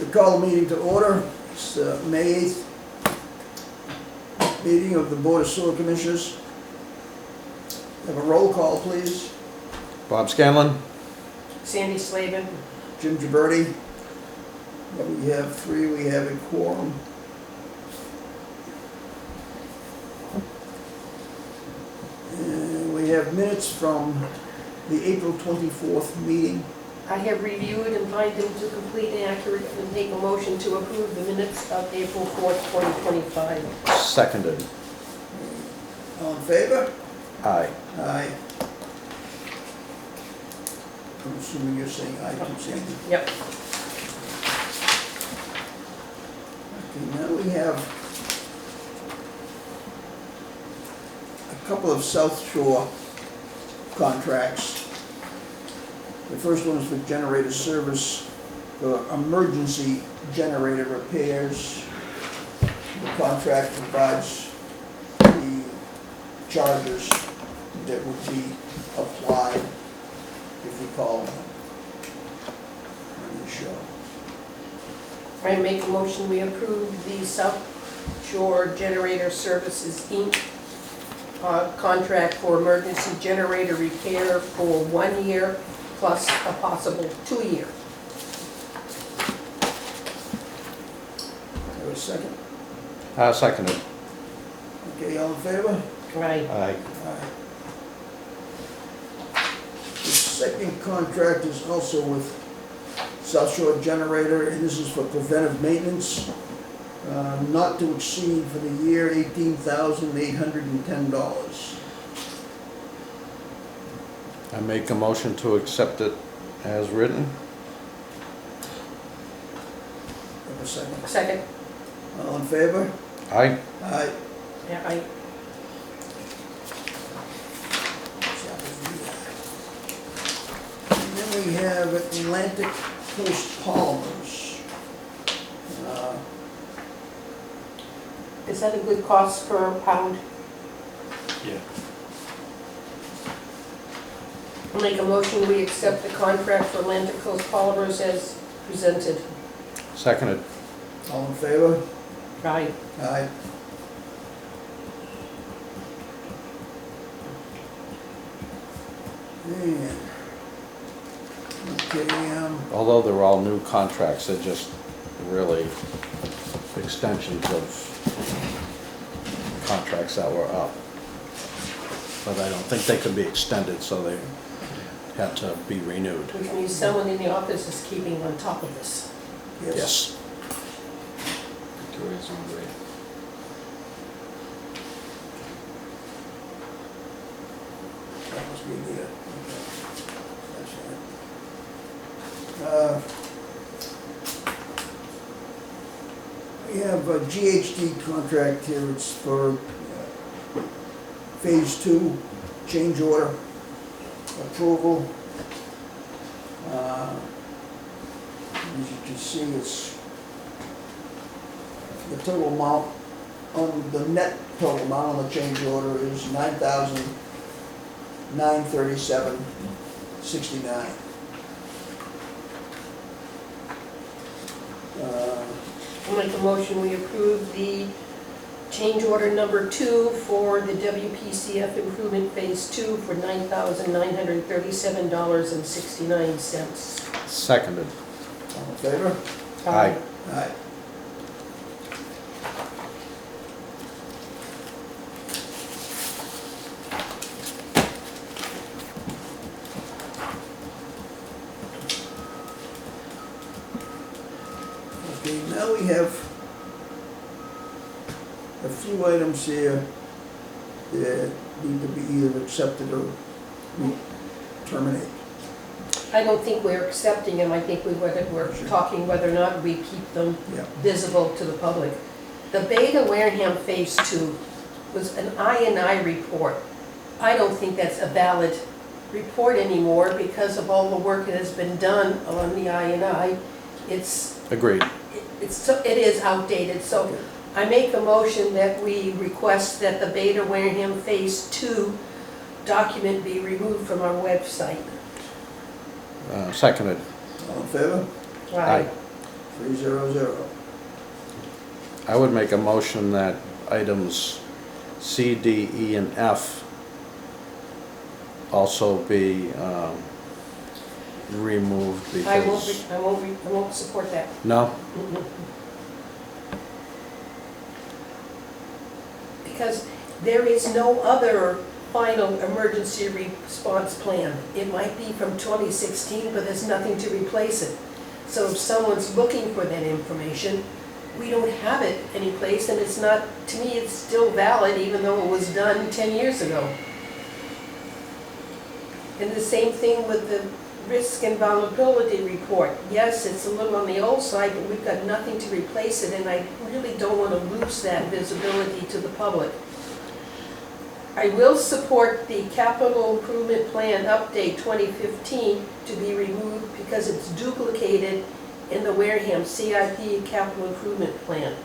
We call the meeting to order. It's May 8th meeting of the Board of Sewer Commissioners. Have a roll call, please. Bob Scanlon. Sandy Slavin. Jim Gibberti. We have three. We have a quorum. And we have minutes from the April 24th meeting. I have reviewed and find them to complete and accurate and make a motion to approve the minutes of April 4th, 2025. Seconded. All in favor? Aye. Aye. I'm assuming you're saying aye too, Sandy. Yep. Okay, now we have a couple of South Shore contracts. The first one is for generator service for emergency generator repairs. The contract provides the charges that would be applied if we call them on the show. I make a motion we approve the South Shore Generator Services, Inc. Contract for emergency generator repair for 1 year plus a possible 2 year. Have a second? Seconded. Okay, all in favor? Right. Aye. Aye. The second contract is also with South Shore Generator, and this is for preventive maintenance, not to exceed for the year $18,810. I make a motion to accept it as written. Have a second? Second. All in favor? Aye. Aye. Yeah, I, And then we have Atlantic Coast Polymers. is that a good cost per pound? Yeah. I'll make a motion we accept the contract for Atlantic Coast Polymers as presented. Seconded. All in favor? Right. Aye. And, okay, Although they're all new contracts, they're just really extensions of contracts that were up. But I don't think they could be extended, so they had to be renewed. Which means someone in the office is keeping on top of this. yes. That must be good. Okay. That's fine. We have a GHD contract here. It's for Phase 2 change order approval. As you can see, it's the total amount on the net total amount on the change order is $9,937.69. I'll make a motion we approve the change order number 2 for the WPCF improvement phase 2 for $9,937.69. Seconded. All in favor? Aye. Aye. Okay, now we have a few items here that need to be either accepted or terminated. I don't think we're accepting them. I think we're talking whether or not we keep them Yeah. visible to the public. The Beta Wareham Phase 2 was an I&I report. I don't think that's a valid report anymore because of all the work that has been done on the I&I. Agreed. It is outdated, so I make a motion that we request that the Beta Wareham Phase 2 document be removed from our website. Seconded. All in favor? Aye. 300. I would make a motion that items C, D, E, and F also be removed because... I won't support that. No? Because there is no other final emergency response plan. It might be from 2016, but there's nothing to replace it. So if someone's looking for that information, we don't have it anyplace, and it's not, to me, it's still valid even though it was done 10 years ago. And the same thing with the risk and vulnerability report. Yes, it's a little on the old side, but we've got nothing to replace it, and I really don't want to lose that visibility to the public. I will support the capital improvement plan update 2015 to be removed because it's duplicated in the Wareham CIP capital improvement plan.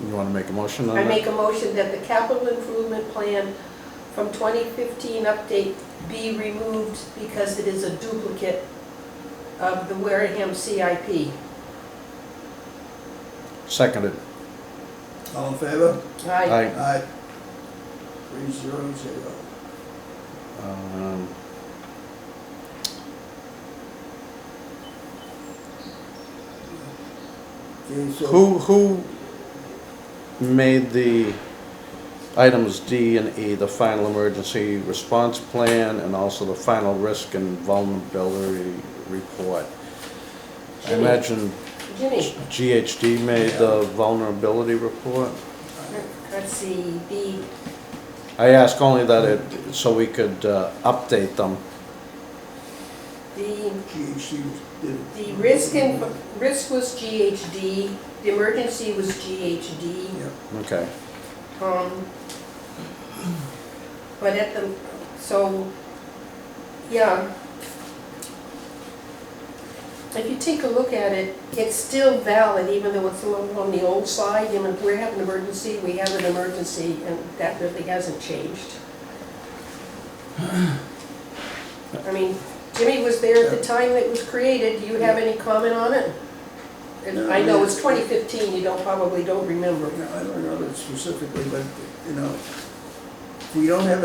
You want to make a motion on I that? make a motion that the capital improvement plan from 2015 update be removed because it is a duplicate of the Wareham CIP. Seconded. All in favor? Aye. Aye. 300. Okay, so. Who made the items D and E, the final emergency response plan and also the final risk and vulnerability report? I Jimmy. imagine Jimmy, GHD made the vulnerability report? let's see, I ask only that so we could update them. the GHC did it. The risk was GHD, the emergency was GHD. Yeah. Okay. But at the, so, yeah. If you take a look at it, it's still valid, even though it's a little on the old side. I mean, if we have an emergency, we have an emergency, and that really hasn't changed. I mean, Jimmy was there at the time it was created. Do you have any comment on it? And No, I know it's 2015, you probably don't remember. No, I don't know that specifically, but, you know, if we don't have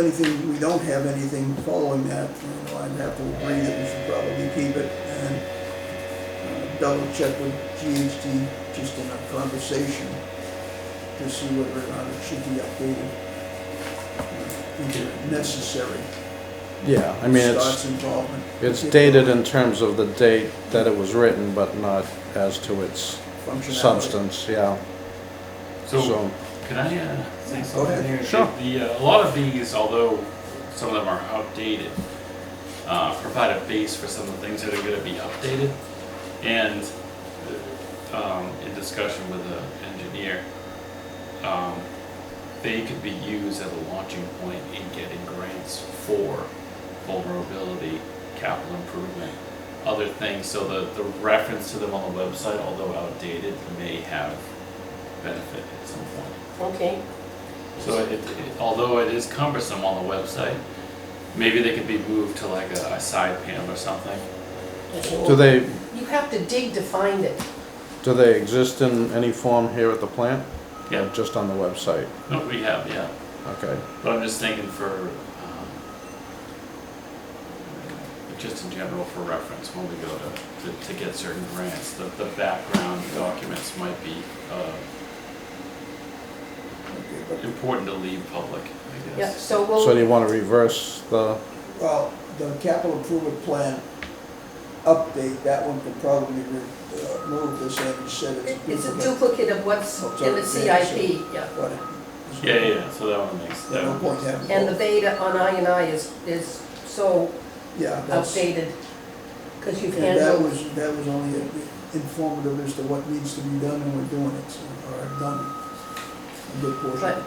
anything following that, you know, I'd have to agree that we should probably keep it and double check with GHD just in a conversation to see whether or not it should be updated. If necessary. Yeah, I mean, Starts involvement. it's dated in terms of the date that it was written, but not as to its Functionality. substance, yeah. So, can I say Go something ahead. here? Sure. A lot of these, although some of them are outdated, provide a base for some of the things that are going to be updated. And in discussion with the engineer, they could be used as a launching point in getting grants for vulnerability, capital improvement, other things. So the reference to them on the website, although outdated, may have benefit at some point. Okay. So although it is cumbersome on the website, maybe they could be moved to like a side panel or something. Do they, You have to dig to find it. do they exist in any form here at the plant? Yeah. Or just on the website? No, we have, yeah. Okay. But I'm just thinking for, just in general for reference when we go to get certain grants, the background documents might be Okay, but, important to leave public, I Yeah, guess. so So do you we'll, want to reverse the, well, the capital improvement plan update, that one could probably move this in and said it's a duplicate of what's in the CIP, yeah. Yeah, so that one makes, that No one point makes having And the both. beta on I&I is so Yeah, that's, outdated, because you've and handled. that was only informative as to what needs to be done, and we're doing it, so, or have done a good portion. But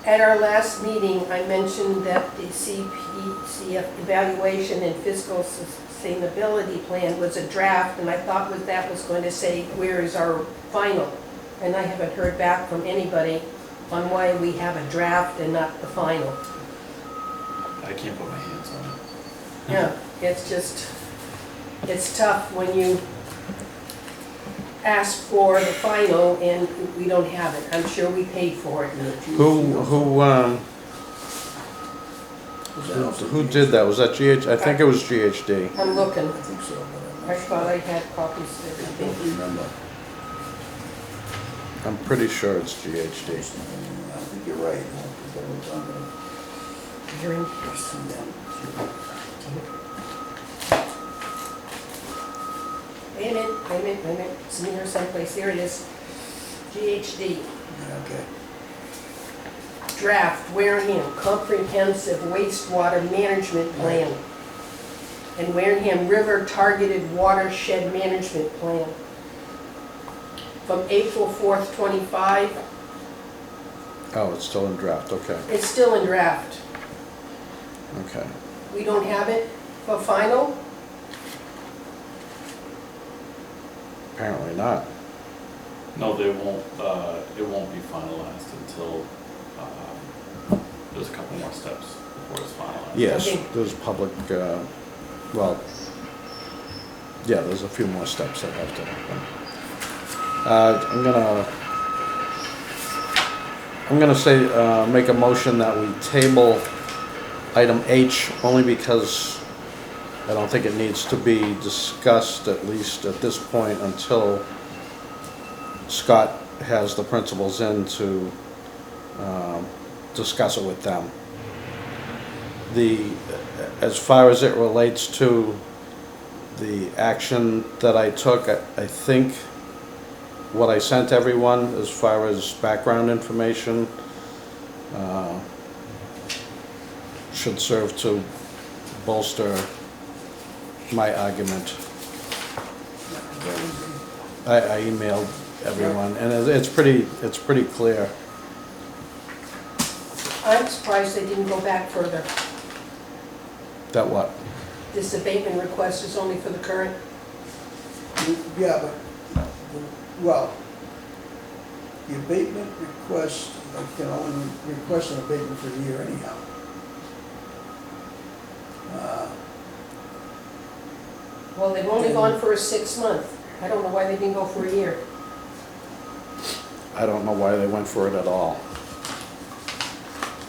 at our last meeting, I mentioned that the CPCF evaluation and fiscal sustainability plan was a draft, and I thought that was going to say, where is our final? And I haven't heard back from anybody on why we have a draft and not the final. I can't put my hands on it. Yeah, It's just, it's tough when you ask for the final and we don't have it. I'm sure we paid for it. Who did that? Was that GH? I think it was GHD. I'm looking. I think so, but I I'm not thought sure. I had copies of I everything. don't remember. I'm pretty sure it's GHD. I think you're right. I'm gonna You're in. see that. Wait a minute. It's in here someplace. Here it is. GHD. Yeah, okay. Draft Wareham Comprehensive Wastewater Management Plan and Wareham River Targeted Watershed Management Plan from April 4th, 25. Oh, it's still in draft, okay, It's still in draft. okay. We don't have it for final? Apparently not. No, they won't, it won't be finalized until, there's a couple more steps before it's finalized. Yes, Okay. there's public, well, yeah, there's a few more steps that have to happen. I'm gonna say, make a motion that we table item H only because I don't think it needs to be discussed, at least at this point, until Scott has the principals in to discuss it with them. As far as it relates to the action that I took, I think what I sent everyone as far as background information should serve to bolster my argument. I emailed everyone, and it's pretty clear. I'm surprised they didn't go back further. That what? This abatement request is only for the current. Yeah, but, well, the abatement request, I can only request an abatement for a year anyhow. Well, they've only gone for a 6-month. I don't know why they didn't go for a year. I don't know why they went for it at all.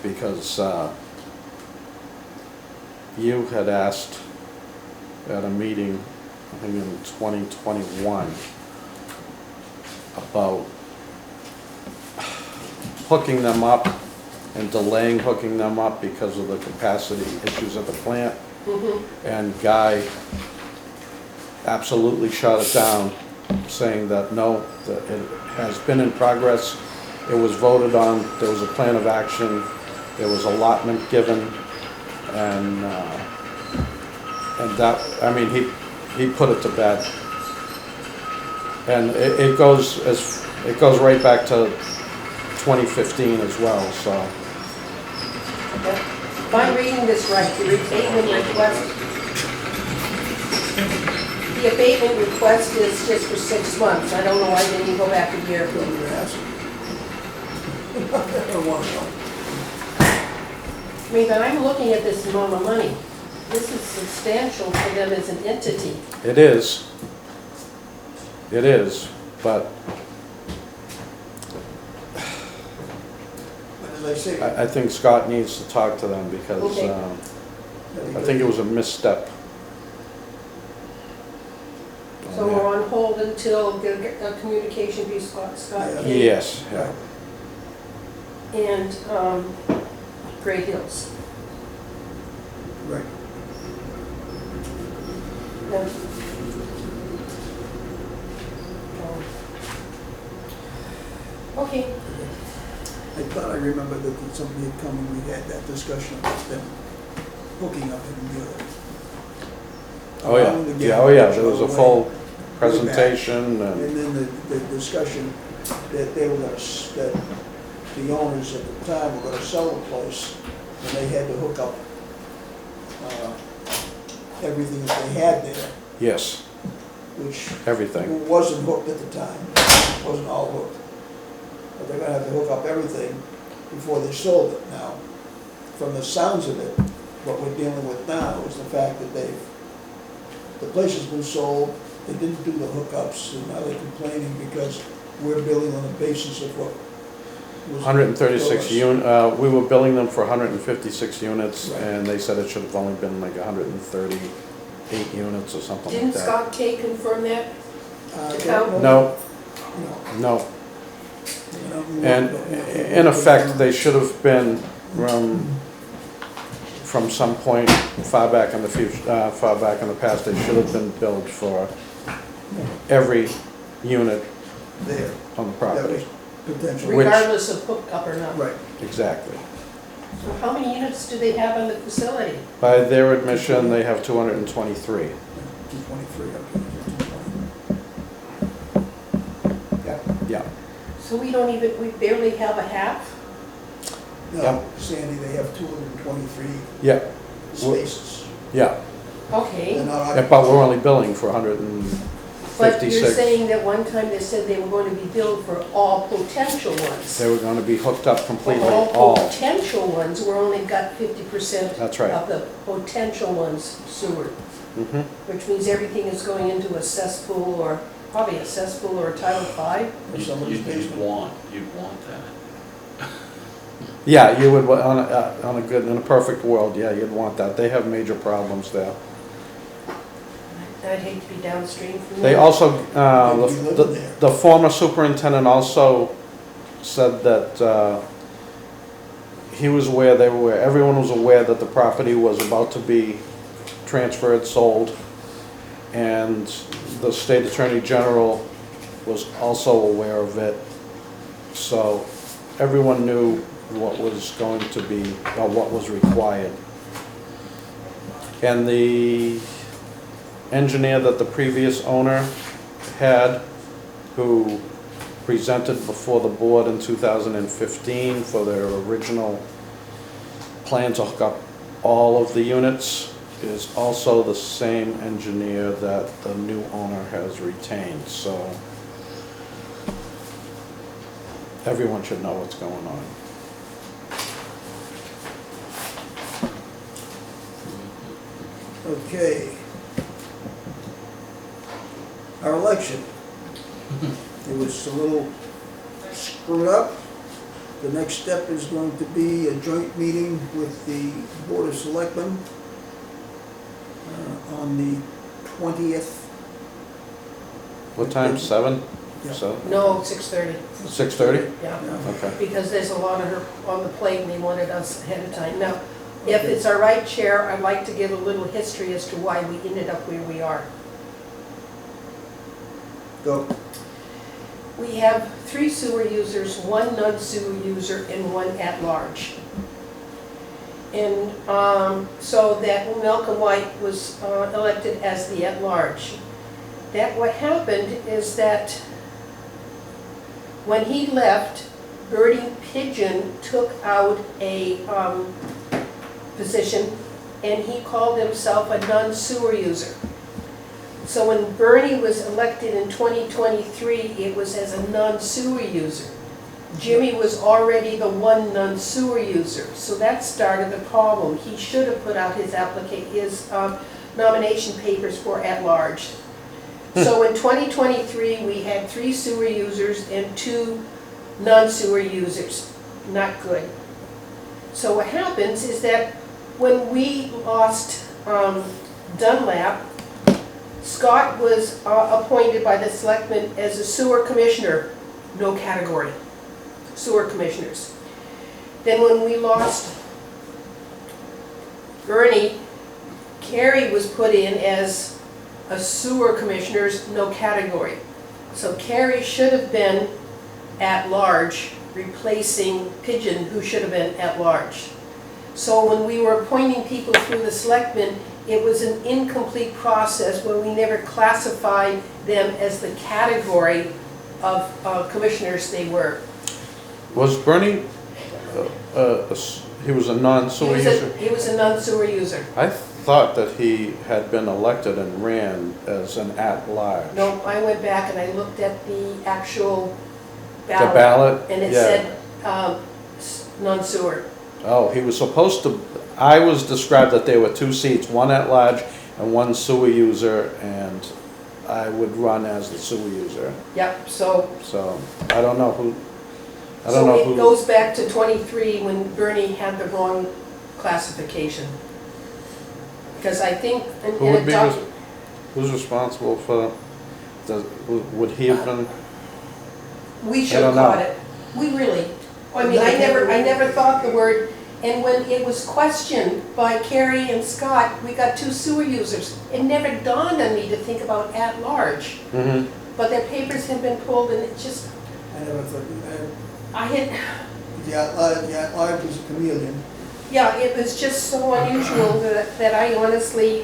Because you had asked at a meeting, I think in 2021, about hooking them up and delaying hooking them up because of the capacity issues at the plant. And Guy absolutely shot it down, saying that no, that it has been in progress. It was voted on, there was a plan of action, there was allotment given, and that, I mean, he put it to bed. And it goes right back to 2015 as well, so. If I'm reading this right, the abatement request, the abatement request is just for 6 months. I don't know why they didn't go back a year. Well, you're asking. I don't want to know. I mean, but I'm looking at this amount of money. This is substantial for them as an entity. It is, but But as I say, I think Scott needs to talk to them because Okay. I think it was a misstep. So we're on hold until the communication be Scott Yeah. King Yes, yeah. and Great Hills. right. No. Okay, I thought I remembered that somebody had come and we had that discussion about them hooking up in the other. Oh, yeah, there was a full presentation and, And then the discussion that they were gonna, that the owners at the time were gonna sell the place, and they had to hook up everything that they had there, yes, which everything. wasn't hooked at the time, wasn't all hooked. But they're gonna have to hook up everything before they sold it now. From the sounds of it, what we're dealing with now is the fact that they've the place has been sold, they didn't do the hookups, and now they're complaining because we're billing on the basis of what was. 136 units. we were billing them for 156 units, Right. and they said it should have only been like 138 units or something like Didn't that. Scott K confirm that? I to don't know. No, No. no. You know, And in effect, they should have been from some point far back in the future, far back in the past, they should have been billed for every unit There, on the that property. was potential. Which- Regardless of hookup or not. Right, Exactly. So how many units do they have on the facility? By their admission, they have 223. 223, okay. Yeah. So we barely have a half? No, Yeah. Sandy, they have 223 Yeah, spaces. yeah. Okay, They're not Yeah, but we're only billing for but you're 156. saying that one time they said they were going to be billed for all potential ones. They were gonna be hooked up completely, All all. potential ones, we're only got 50% That's right. of the potential ones sewered, Mhm. which means everything is going into a cesspool or, probably a cesspool or a Title V. Or somebody's basement. You'd want that. Yeah, you would, on a good, in a perfect world, yeah, you'd want that. They have major problems there. I'd hate to be downstream from They there. also, Maybe you live in there. the former superintendent also said that he was aware, they were aware, everyone was aware that the property was about to be transferred, sold, and the state attorney general was also aware of it. So everyone knew what was going to be, or what was required. And the engineer that the previous owner had, who presented before the board in 2015 for their original plan to hook up all of the units, is also the same engineer that the new owner has retained, so everyone should know what's going on. Okay. Our election. It was a little screwed up. The next step is going to be a joint meeting with the Board of Selectmen on the 20th. What time, 7? Yeah. So, No, 6:30, 6:30? yeah. Yeah. Okay. Because there's a lot of her on the plate and they wanted us ahead of time. Now, if it's all right, Chair, I'd like to give a little history as to why we ended up where we are. Go. We have 3 sewer users, 1 non-sewer user, and 1 at-large. And so that Malcolm White was elected as the at-large. That what happened is that when he left, Bertie Pigeon took out a position and he called himself a non-sewer user. So when Bernie was elected in 2023, it was as a non-sewer user. Jimmy was already the 1 non-sewer user, so that started the problem. He should have put out his nomination papers for at-large. So in 2023, we had 3 sewer users and 2 non-sewer users. Not good. So what happens is that when we lost Dunlap, Scott was appointed by the selectmen as a sewer commissioner, no category, sewer commissioners. Then when we lost Bernie, Carrie was put in as a sewer commissioner's, no category. So Carrie should have been at large, replacing Pigeon, who should have been at large. So when we were appointing people through the selectmen, it was an incomplete process where we never classified them as the category of commissioners they were. Was Bernie, he was a non-sewer user? He was a non-sewer user. I thought that he had been elected and ran as an at-large. No, I went back and I looked at the actual The ballot. ballot? And it Yeah. said non-sewer. Oh, he was supposed to, I was described that there were 2 seats, 1 at large and one sewer user, and I would run as the sewer user. Yep, so, So I don't know who, so it goes back to 23 when Bernie had the wrong classification. Because I think Who in would a be doc, who's responsible for, would he have been? we I should don't have caught know. it. We really, I mean, I never thought the word, and when it was questioned by Carrie and Scott, we got 2 sewer users. It never dawned on me to think about at-large, Mm-hmm. but their papers had been pulled and it just, I never thought, I had, the at-large was a chameleon. yeah, it was just so unusual that I honestly,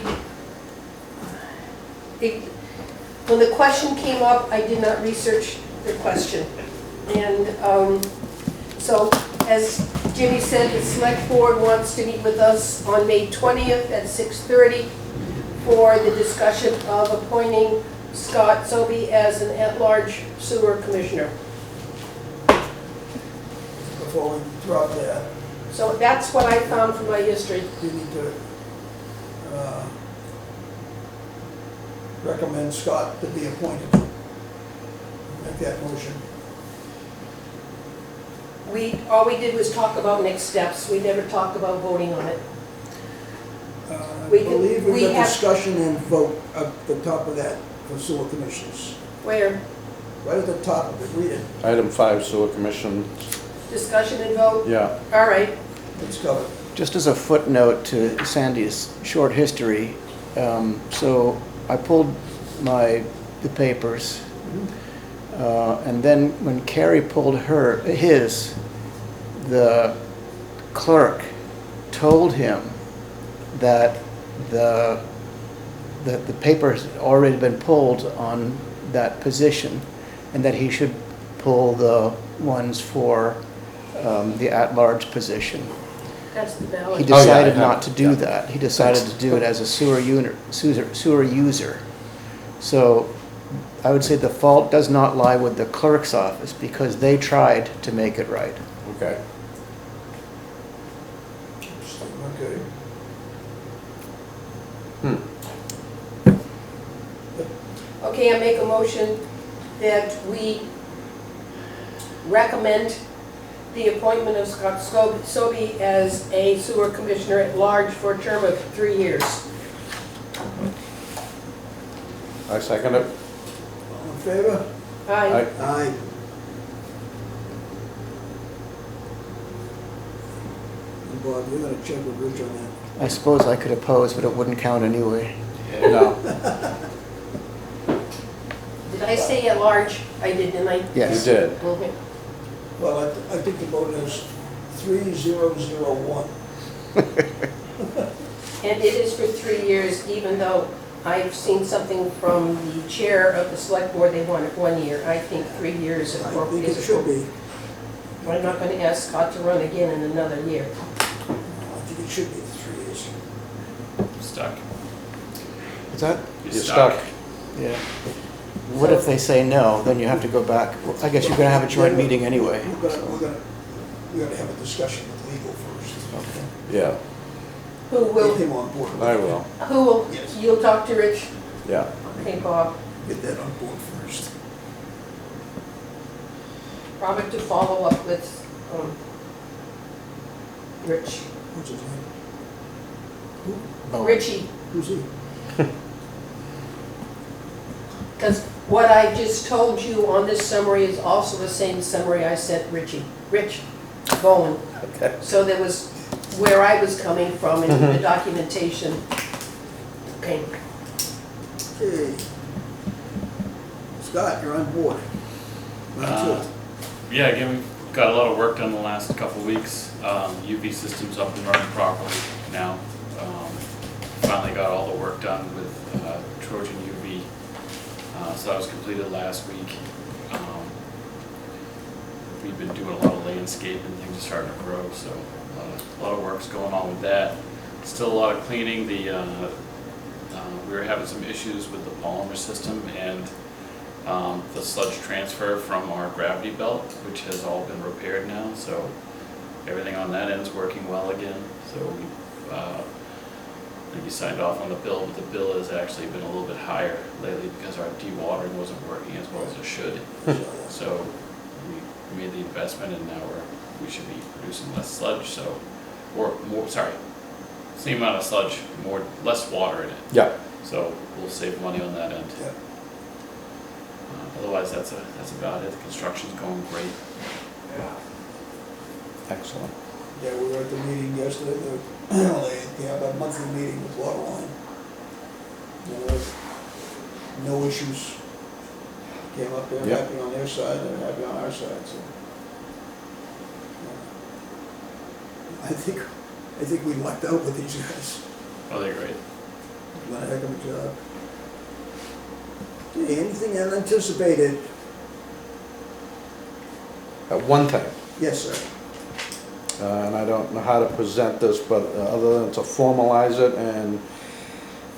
when the question came up, I did not research the question. And so, as Jimmy said, the select board wants to meet with us on May 20th at 6:30 for the discussion of appointing Scott Sobey as an at-large sewer commissioner. Before we drop that, So that's what I found from my history. we need to recommend Scott to be appointed. Make that motion. All we did was talk about next steps. We never talked about voting on it. I We can- believe we we've got have- discussion and vote at the top of that for sewer commissioners. Where? Right at the top of it, read it, Item 5, sewer commission, Discussion and vote? yeah. All right. it's covered. Just as a footnote to Sandy's short history, so I pulled the papers, and then when Carrie pulled his, the clerk told him that the papers had already been pulled on that position, and that he should pull the ones for the at-large position. That's the He ballot. Oh, yeah, I decided have- not to do yeah. that. He decided to do it as a sewer user. So I would say the fault does not lie with the clerk's office, because they tried to make it right. Okay. Okay. Okay, I make a motion that we recommend the appointment of Scott Sobey as a sewer commissioner at large for a term of 3 years. I second it. All in favor? Aye. Aye. And Bob, you're gonna check with Rich on that. I suppose I could oppose, but it wouldn't count anyway. No, Did I say at large? I did, didn't I? you Yes. did. Okay. Well, I think the vote is 3001. And it is for 3 years, even though I've seen something from the chair of the select board, they want it 1 year. I think 3 years is I appropriate. think it should be. I'm not gonna ask Scott to run again in another year. I think it should be 3 years. Stuck. Is that? You're stuck. Yeah. What if they say no, then you have to go back? I guess you're gonna have a joint meeting anyway. We're gonna have a discussion with legal first. Okay. Yeah, Who Get will, him on board. I will. who will, Yes. you'll talk to Rich? Yeah. Okay, Bob. Get that on board first. Robert to follow up with, Rich. What's his name? Oh. Richie, Who's he? because what I just told you on this summary is also the same summary I sent Richie. Rich Bowen. Okay. So there was where I was coming from in the documentation. Okay. Okay. Scott, you're on board. Round two. Yeah, again, we've got a lot of work done the last couple of weeks. UV system's up and running properly now. Finally got all the work done with Trojan UV. So that was completed last week. We've been doing a lot of landscaping, things are starting to grow, so a lot of work's going on with that. Still a lot of cleaning. We were having some issues with the polymer system and the sludge transfer from our gravity belt, which has all been repaired now, so everything on that end's working well again. So we And you signed off on the bill, but the bill has actually been a little bit higher lately because our dewatering wasn't working as well as it should. So we made the investment and now we should be producing less sludge, so, or more, sorry, same amount of sludge, less water in it. Yeah, So we'll save money on that end. Yeah. Otherwise, that's about it. The construction's going great. excellent. Yeah, we were at the meeting yesterday, they have a monthly meeting with Waterline. No issues came up, they're Yep. happy on their side, they're happy on our side, so. I think we lucked out with these guys, Oh, they're great. done a heck of a job. Okay, anything unanticipated? One thing, Yes, sir. and I don't know how to present this, but other than to formalize it, and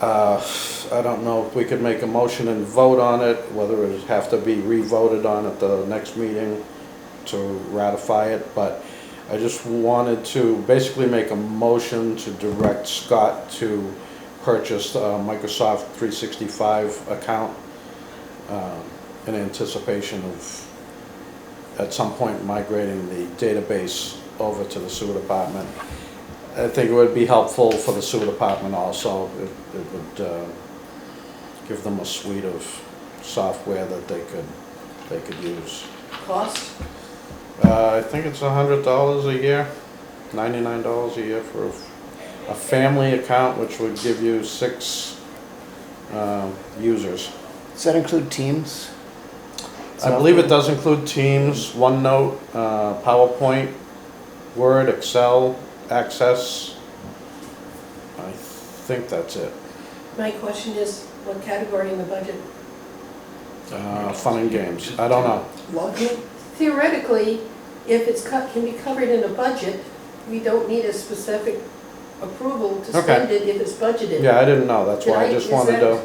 I don't know if we could make a motion and vote on it, whether it would have to be re-voted on at the next meeting to ratify it, but I just wanted to basically make a motion to direct Scott to purchase a Microsoft 365 account in anticipation of at some point migrating the database over to the sewer department. I think it would be helpful for the sewer department also. It would give them a suite of software that they could use. Cost? I think it's $100 a year, $99 a year for a family account, which would give you 6 users. Does that include Teams? I believe it does include Teams, OneNote, PowerPoint, Word, Excel, Access. I think that's it. My question is, what category in the budget? Fun and games. I don't know. Lucky? Theoretically, if it's can be covered in a budget, we don't need a specific approval to spend it if it's budgeted. Yeah, I didn't know. That's why I just wanted to.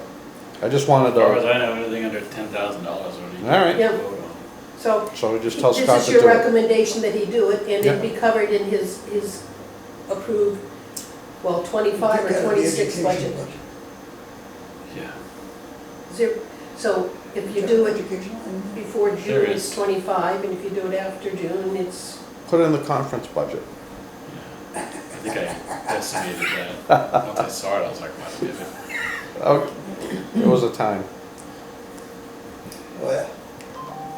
I just wanted As far as to. I know, anything under $10,000 or anything. All right. Yeah. Vote on. So So we just tell this Scott is to your do it. recommendation that he do it, and it'd Yeah. be covered in his approved, well, 25 or 26 budget. Yeah. So if you do it Education? before There June, is. it's 25, and if you do it after June, it's, Put it in the conference budget. Yeah. I think I estimated that. Once I saw it, I was like, wow, give it. Oh, it was a time. Oh, yeah.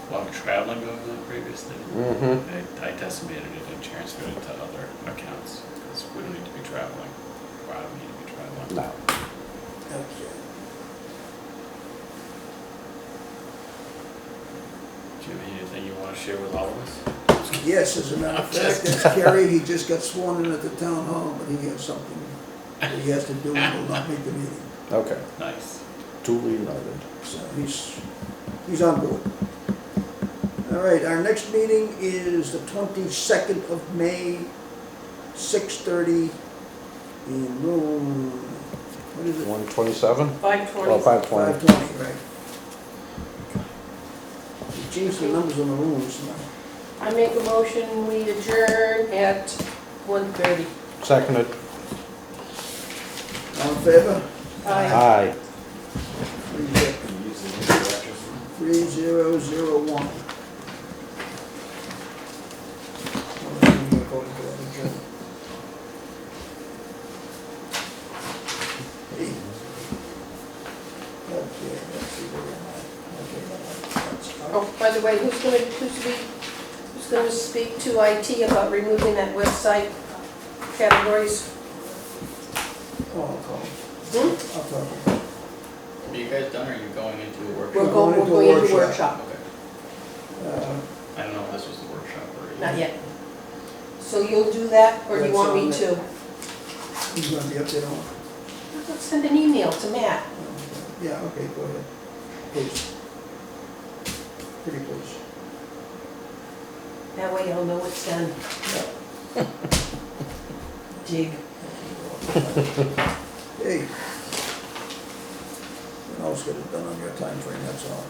A lot of traveling going on previously. Mm-hmm. I estimated it and transferred it to other accounts, because we don't need to be traveling. Or I don't need to be traveling. No. Okay. Do you have anything you want to share with all of us? Yes, as a matter of fact, that's Kerry, he just got sworn in at the town hall, but he has something that he has to do and will not make the meeting. Okay. Nice. Duly noted. So he's on board. All right, our next meeting is the 22nd of May, 6:30 in room, what is it? 127? 520. Oh, 520. 520, right. You changed the numbers on the rooms now. I make a motion, we adjourn at 1:30. Seconded. All in favor? Aye. Aye. 3001. Hey. Okay, let's see where am I? Okay, that's out. Oh, by the way, who's gonna speak to IT about removing that website categories? Oh, I'll call. Hmm? I'll talk about it. Are you guys done, or are you going into a We're workshop? going into workshop. workshop. Okay. I don't know if this was the workshop or. Not yet. So you'll do that, or do you want me to? He's gonna be up there on. Let's send an email to Matt. Yeah, okay, go ahead. Please. Pretty please. That way I'll know it's done. Yeah. Dig. Hey. You always get it done on your time frame, that's all.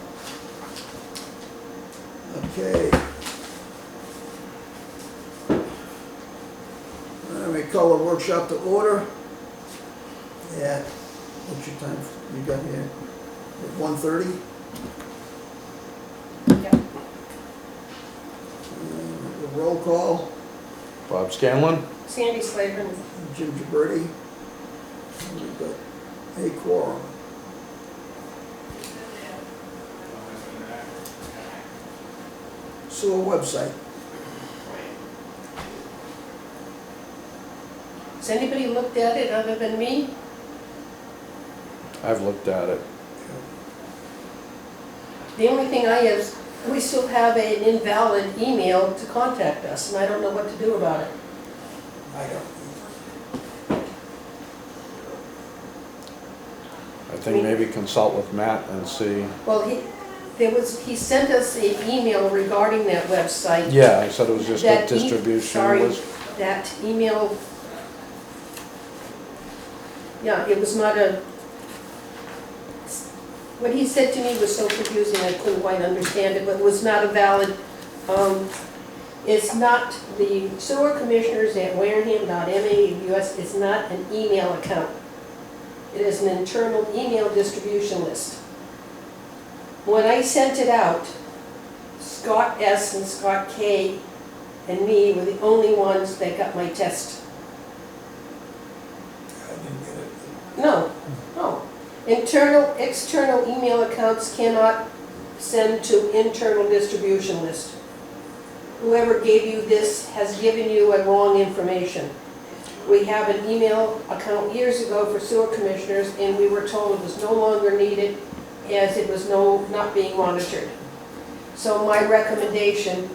Okay. Let me call the workshop to order. at, what's your time you got here? At 1:30? Yeah. The roll call, Bob Scanlon? Sandy Slavin. Jim Gibberti. And we've got a quorum. Sewer website. Has anybody looked at it other than me? I've looked at it. The only thing I have, is we still have an invalid email to contact us, and I don't know what to do about it. I don't. I think maybe consult with Matt and see. Well, he sent us an email regarding that website. Yeah, I said it was just a That distribution sorry, list. that email, yeah, it was not a, what he said to me was so confusing, I couldn't quite understand it, but it was not a valid, it's not, the sewer commissioners at wareham.ma.us is not an email account. It is an internal email distribution list. When I sent it out, Scott S. and Scott K. and me were the only ones that got my test. I didn't get it. No. Internal, external email accounts cannot send to internal distribution list. Whoever gave you this has given you a wrong information. We have an email account years ago for sewer commissioners, and we were told it was no longer needed as it was not being monitored. So my recommendation,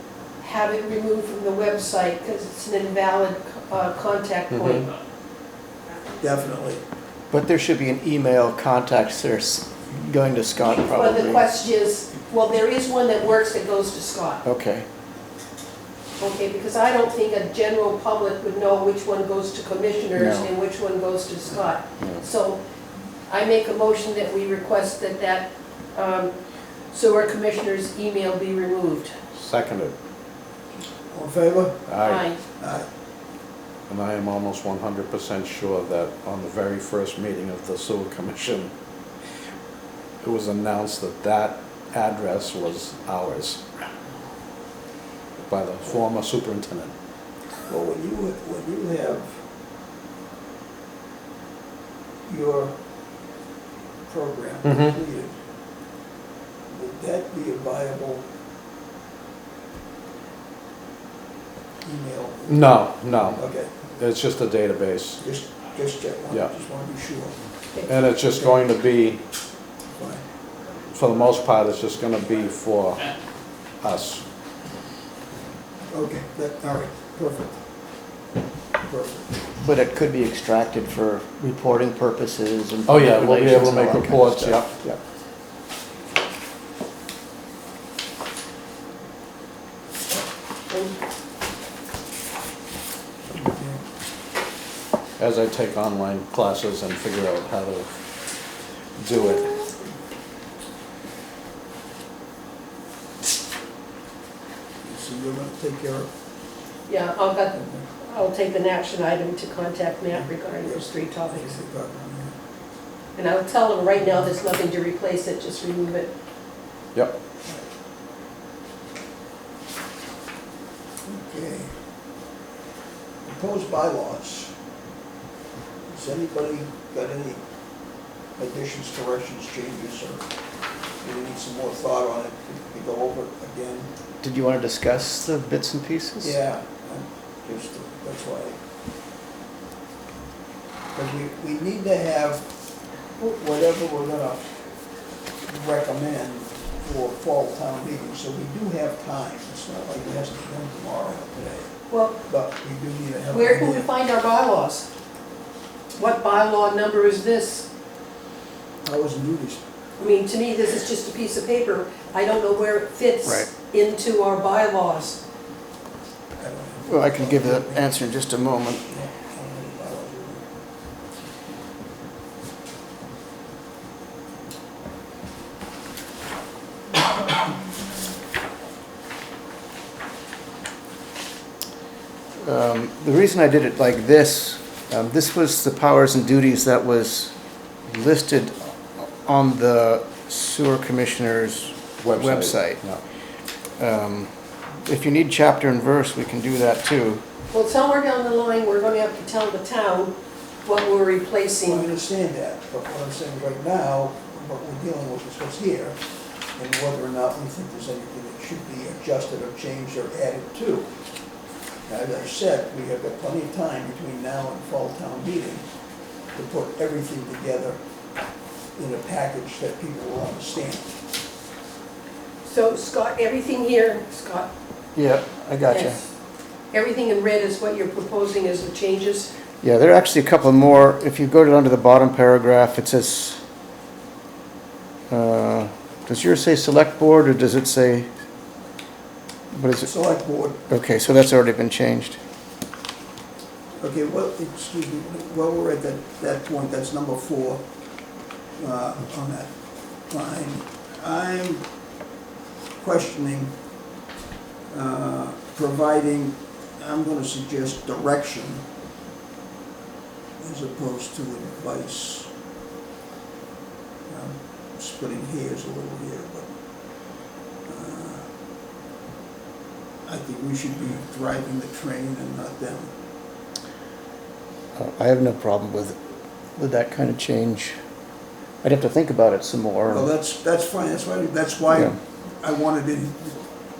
have it removed from the website because it's an invalid contact point. Definitely. But there should be an email contact there going to Scott Well, probably. the question is, well, there is one that works that goes to Scott. Okay, Okay, because I don't think a general public would know which one goes to commissioners No. and which one goes to Scott. No. So I make a motion that we request that sewer commissioner's email be removed. Seconded. All in favor? Aye. Aye. And I am almost 100% sure that on the very first meeting of the sewer commission, it was announced that that address was ours by the former superintendent. Well, when you have your program Mhm. completed, would that be a viable email? No, Okay, it's just a database. just check one, Yeah. just want to be sure. And it's just going to be, Fine. for the most part, it's just gonna be for us. Okay, all right, perfect. Perfect. but it could be extracted for reporting purposes and. Oh, yeah, we'll be able to relations and make all that kind of reports, stuff. yep. As I take online classes and figure out how to do it. So you're gonna take care of. Yeah, I'll take an action item to contact Matt regarding those three topics. And I'll tell him right now there's nothing to replace it, just remove it. Yep. Okay. Proposed bylaws. Has anybody got any additions, corrections, changes, or do we need some more thought on it to go over it again? Did you want to discuss the bits and pieces? Yeah, just, that's why. Because we need to have whatever we're gonna recommend for fall town meeting, so we do have time. It's not like it has to be done tomorrow or today, Well, but we do need to have. where can we an idea. find our bylaws? What bylaw number is this? Hours and duties. I mean, to me, this is just a piece of paper. I don't know where it fits Right. into our bylaws. I don't know. Well, I can give that answer in just a moment. Yeah, I don't know the bylaws. The reason I did it like this, this was the powers and duties that was listed on the sewer commissioner's website. Yeah. If you need chapter and verse, we can do that too. Well, somewhere down the line, we're gonna have to tell the town what we're I replacing. understand that, but what I'm saying right now, what we're dealing with is what's here, and whether or not we think there's anything that should be adjusted or changed or added to. As I said, we have got plenty of time between now and fall town meeting to put everything together in a package that people will understand. So Scott, everything here, Scott? Yeah, I gotcha. Yes. Everything in red is what you're proposing as the changes? Yeah, there are actually a couple more. If you go down to the bottom paragraph, it says, does yours say select board or does it say, what is it? Select board, Okay, so that's already been changed. okay, well, excuse me, while we're at that point, that's number 4 on that line. I'm questioning providing, I'm gonna suggest direction as opposed to advice. I'm splitting hairs a little here, but I think we should be driving the train and not them. I have no problem with that kind of change. I'd have to think about it some more. Well, that's fine, that's why Yeah. I wanted it in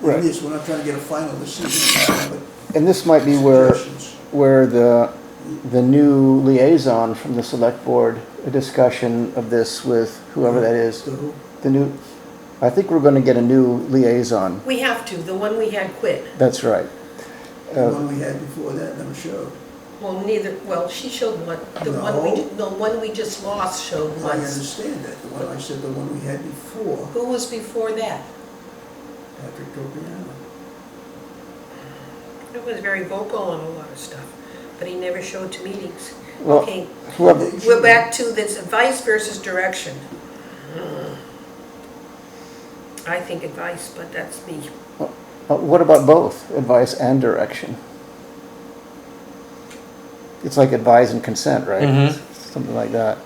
Right. this, we're not trying to get a final decision, but And this might be where suggestions. the new liaison from the select board, a discussion of this with whoever that is. So who? The new, I think we're gonna get a new liaison. We have to, the one we had quit. That's right. The one we had before that never showed. Well, neither, well, she showed one, the one we just lost showed I once. understand that, the one I said, the one we had before, Who was before that? Patrick Topiano. He was very vocal on a lot of stuff, but he never showed to meetings. Well, Okay, whoever, we're back to this advice versus direction. I think advice, but that's me. what about both, advice and direction? It's like advise and consent, right? Mhm. Something like that.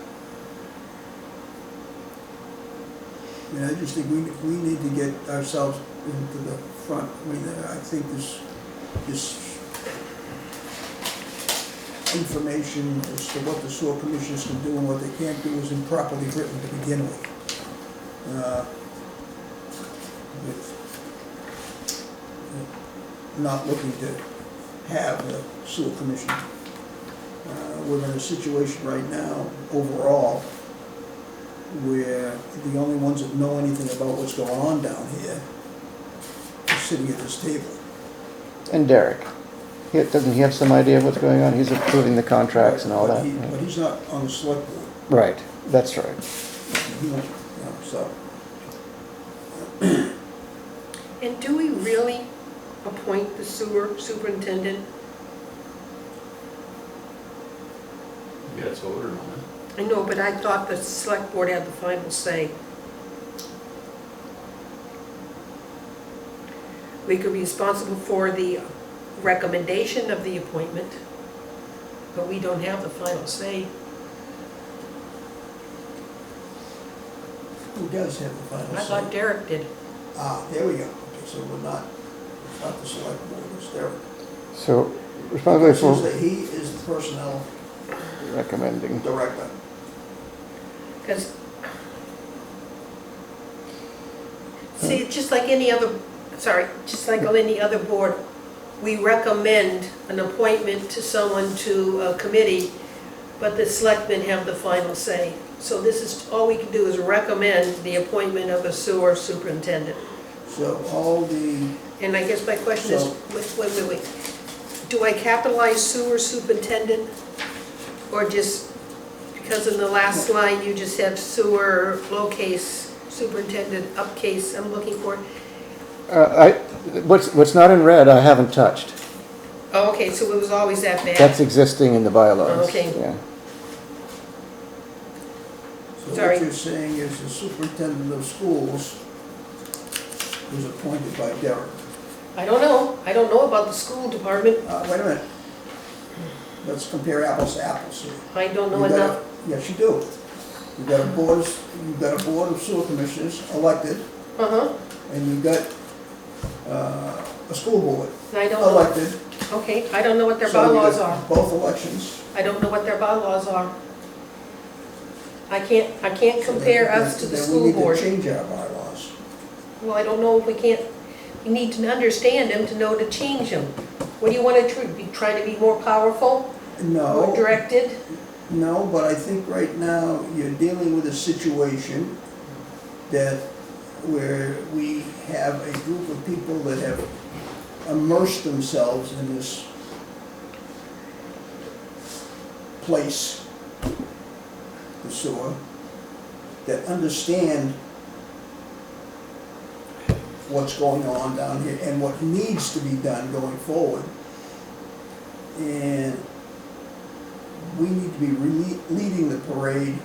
I mean, I just think we need to get ourselves into the front. I mean, I think this information as to what the sewer commissioners can do and what they can't do is improperly written to begin with. Not looking to have the sewer commission. We're in a situation right now, overall, where the only ones that know anything about what's going on down here are sitting at this table. And Derek, doesn't he have some idea of what's going on? He's approving the contracts and all But that. But he's not on the select board. Right, that's right. He won't, so. And do we really appoint the sewer superintendent? Yeah, it's voted on it. I know, but I thought the select board had the final say. We could be responsible for the recommendation of the appointment, but we don't have the final say. Who does have the final I say? thought Derek did. There we go. Okay, so we're not, it's not the select board, it's Derek. So responsibility So for he is the personnel recommending. director. Because, see, it's just like any other, just like on any other board, we recommend an appointment to someone to a committee, but the selectmen have the final say. So this is, all we can do is recommend the appointment of a sewer superintendent. So all the, And I guess my question is, So- wait. Do I capitalize sewer superintendent? Or just, because in the last line you just have sewer lowercase superintendent upcase, I'm looking for. What's not in red, I haven't touched. Oh, okay, so it was always that bad? That's existing in the bylaws. Okay. Yeah. so Sorry. what you're saying is the superintendent of schools is appointed by Derek. I don't know about the school department, Wait a minute. Let's compare apples to apples here. I don't know You gotta- enough. Yes, you do. you've got a board of sewer commissioners elected, Uh-huh, and you've got, a school board I don't know, elected. okay, I don't know what their So you bylaws got are. both elections. I don't know what their bylaws are. I can't compare us to the Then school we board. need to change our bylaws. Well, I don't know if we can't, we need to understand them to know to change them. What do you want to be trying to be more powerful, more No, directed? no, but I think right now you're dealing with a situation that, where we have a group of people that have immersed themselves in this place, the sewer, that understand what's going on down here and what needs to be done going forward. And we need to be leading the parade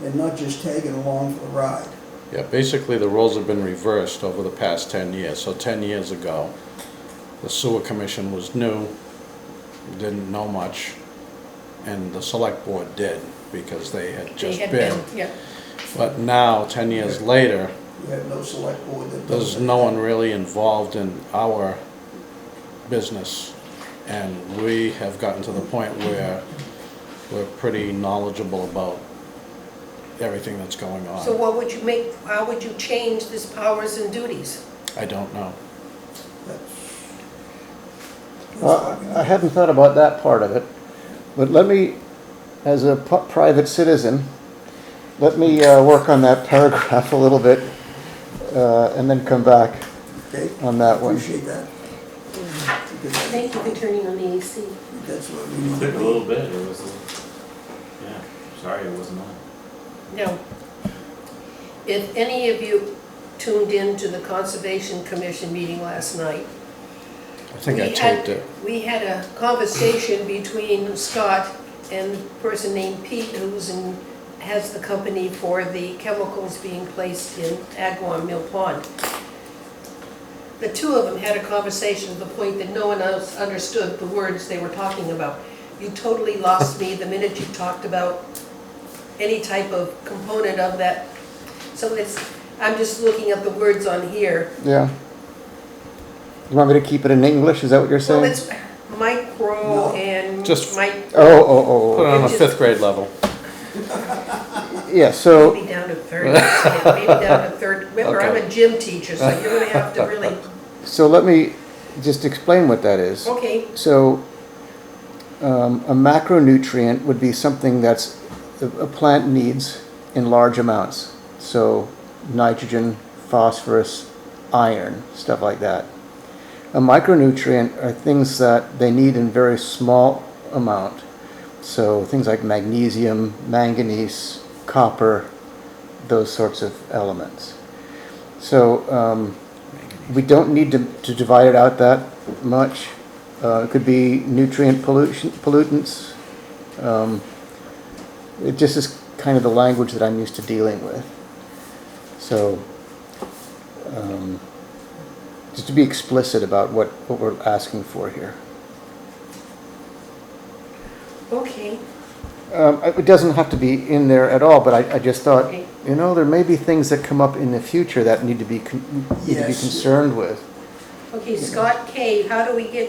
and not just tagging along for the ride. Yeah, basically the roles have been reversed over the past 10 years. So 10 years ago, the sewer commission was new, didn't know much, and the select board did because they had They just had been. Yeah, But now, 10 years later, You have no select board that does there's that. no one really involved in our business. And we have gotten to the point where we're pretty knowledgeable about everything that's going so on. what would you make, how would you change this powers and duties? I don't know. Well, I hadn't thought about that part of it, but let me, as a private citizen, let me work on that paragraph a little bit, and then come back Okay, on that one. appreciate that. Because I Thank you for turning on the AC. think that's what we need Took to a do. little bit, it was, yeah, sorry it wasn't on. Now, if any of you tuned in to the Conservation Commission meeting last night, I think I we had- taped it. We had a conversation between Scott and a person named Pete, has the company for the chemicals being placed in Agawam Mill Pond. The two of them had a conversation to the point that no one else understood the words they were talking about. You totally lost me the minute you talked about any type of component of that. So I'm just looking at the words on here. Yeah. You want me to keep it in English, is that what you're Well, saying? it's micro No. and Just- mic, Put it on a It just- 5th grade level. Yeah, so, maybe down to third, maybe down to third. Remember, I'm a gym teacher, so you're gonna have to really, so let me just explain what that is. okay, So, a macronutrient would be something that's a plant needs in large amounts. So, nitrogen, phosphorus, iron, stuff like that. A micronutrient are things that they need in very small amount. So, things like magnesium, manganese, copper, those sorts of elements. So, we don't need to divide it out that much. It could be nutrient pollutants. It just is kind of the language that I'm used to dealing with. So, just to be explicit about what we're asking for here. okay, It doesn't have to be in there at all, but I just thought, Okay. you know, there may be things that come up in the future that need to be Yes. concerned with. okay, Scott K, how do we Glad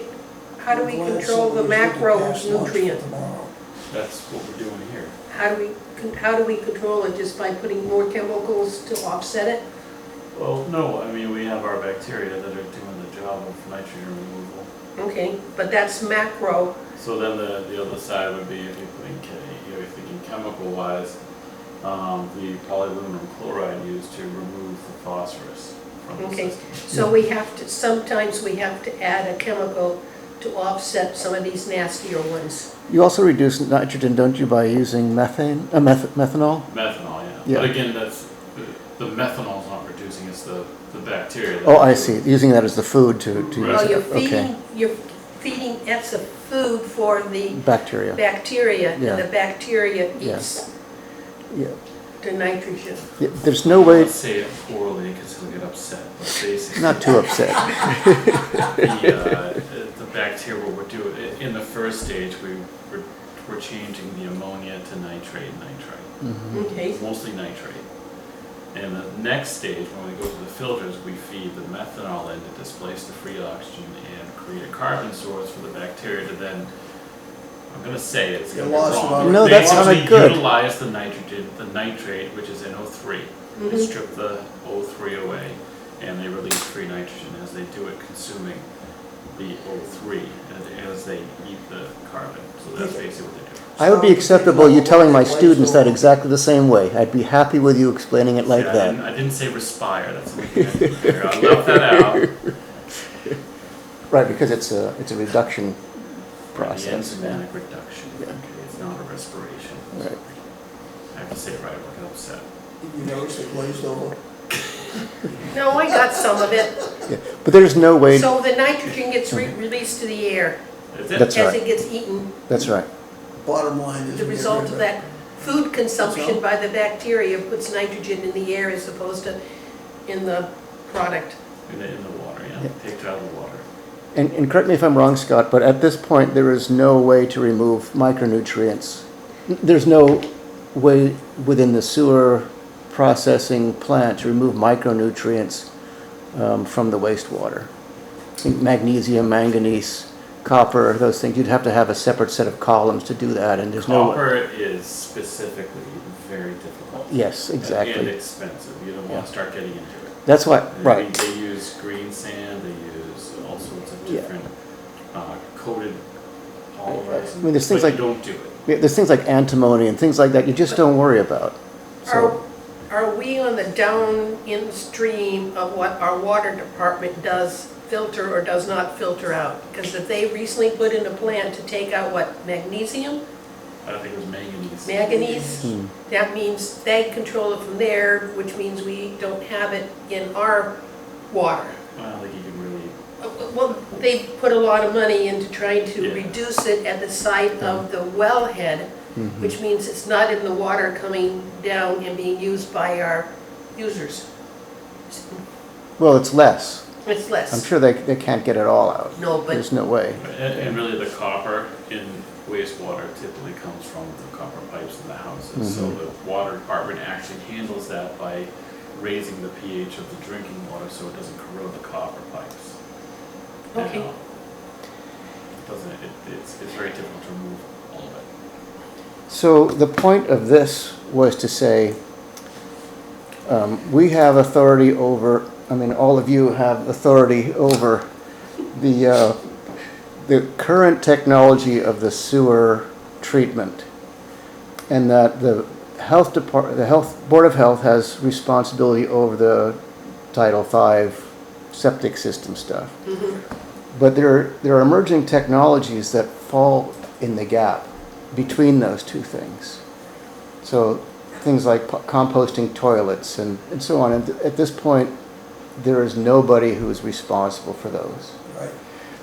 control the somebody's looking past lunch macronutrient? tomorrow. That's what we're doing here. How do we control it, just by putting more chemicals to offset it? Well, no, I mean, we have our bacteria that are doing the job of nitrogen removal. Okay, but that's macro, So then the other side would be if you're putting, you're thinking chemical wise, the polyaluminum chloride used to remove the phosphorus from the okay. system. So sometimes we have to add a chemical to offset some of these nastier ones. You also reduce nitrogen, don't you, by using methanol? Methanol, yeah. Yeah. But again, that's, the methanol's not reducing, it's the bacteria. that Oh, I do see, it. using that as the food to use Right. Well, it. Okay, you're feeding, that's the food for the bacteria, bacteria, and Yeah. the bacteria Yeah. eats yeah. the nitrogen. Yeah, there's no way, Let's say it poorly because he'll get upset, but basically. not too upset. The bacteria, what we're doing, in the first stage, we're we're changing the ammonia to nitrate and nitrite. Mhm. Okay, Mostly nitrate. And the next stage, when we go to the filters, we feed the methanol in to displace the free oxygen and create a carbon source for the bacteria to then, I'm gonna say it's gonna be You lost wrong. about- No, They that sounded actually good. utilize the nitrogen, the nitrate, which is NO3. They Mhm. strip the O3 away and they release free nitrogen as they do it, consuming the O3 as they eat the carbon. So that's basically what they do. I would be acceptable you telling my students that exactly the same way. I'd be happy with you explaining it like See, that. I didn't say respire, that's the only thing I didn't clear. I left that out. Right, because it's a reduction The process. enzymatic reduction, Yeah. okay, it's not a respiration. Right. I have to say it right, I'm get upset. You notice it glazed over? no, I got some of it. Yeah. But there's no way, So the nitrogen gets released to the air That's it. That's as right. it gets eaten. that's right. Bottom line is. The we get result rid of that food consumption So? by the bacteria puts nitrogen in the air as opposed to in the product. In the water, yeah, Yeah. take it out of the water. And correct me if I'm wrong, Scott, but at this point, there is no way to remove micronutrients. There's no way within the sewer processing plant to remove micronutrients from the wastewater. I think magnesium, manganese, copper, those things, you'd have to have a separate set of columns to do that, and there's no. Copper is specifically very difficult. Yes, And exactly. expensive, you don't want to start getting into it. That's why, And right. They use green sand, they use all sorts of Yeah. different coated polymers. I mean, there's things but like- you don't do it. There's things like antimony and things like that you just don't worry about. So, Are we on the in stream of what our water department does filter or does not filter out? Because if they recently put in a plan to take out what, magnesium? I don't think it was manganese. Manganese? hmm, That means they control it from there, which means we don't have it in our water. I don't think you can really, Well, they put a lot of money into trying to Yeah. reduce it at the site of the wellhead, mhm. which means it's not in the water coming down and being used by our users. Well, it's less. It's I'm less. sure they can't get it all out. No, but There's no way. and really the copper in wastewater typically comes from the copper pipes in the houses. So Mhm. the water department actually handles that by raising the pH of the drinking water so it doesn't corrode the copper pipes. And, Okay. it's very difficult to remove all of it. So the point of this was to say, we have authority over, I mean, all of you have authority over the current technology of the sewer treatment. And that the Board of Health has responsibility over the Title V septic system stuff. Mhm. But there are emerging technologies that fall in the gap between those two things. So things like composting toilets and so on. And at this point, there is nobody who is responsible for those. Right.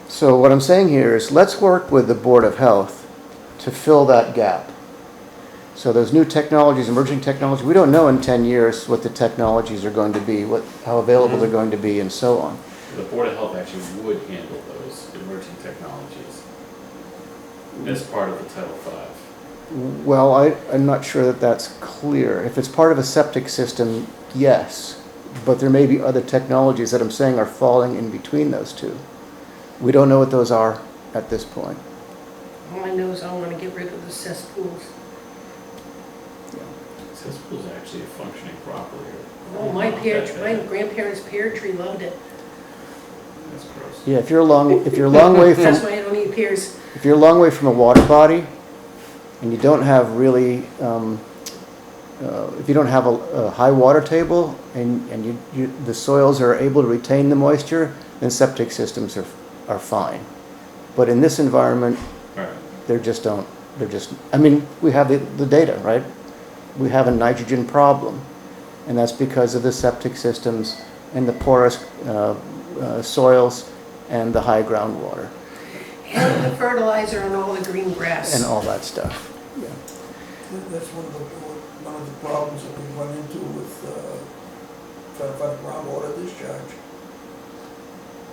So what I'm saying here is let's work with the Board of Health to fill that gap. So those new technologies, emerging technologies, we don't know in 10 years what the technologies are going to be, how available they're going to be, and so on. The Board of Health actually would handle those emerging technologies as part of the Title V. Well, I'm not sure that that's clear. If it's part of a septic system, yes. But there may be other technologies that I'm saying are falling in between those two. We don't know what those are at this point. All I know is I want to get rid of the cesspools. Cesspools actually are functioning properly. Oh, my grandparents' pear tree loved it. That's gross. Yeah, if you're a long way That's from why I don't eat pears. if you're a long way from a water body, and you don't have really if you don't have a high water table and the soils are able to retain the moisture, then septic systems are fine. But in this environment, Right. I mean, we have the data, right? We have a nitrogen problem, and that's because of the septic systems and the porous soils and the high groundwater And the fertilizer and all the green grass. and all that stuff. Yeah. That's one of the problems that we run into with trying to find groundwater discharge.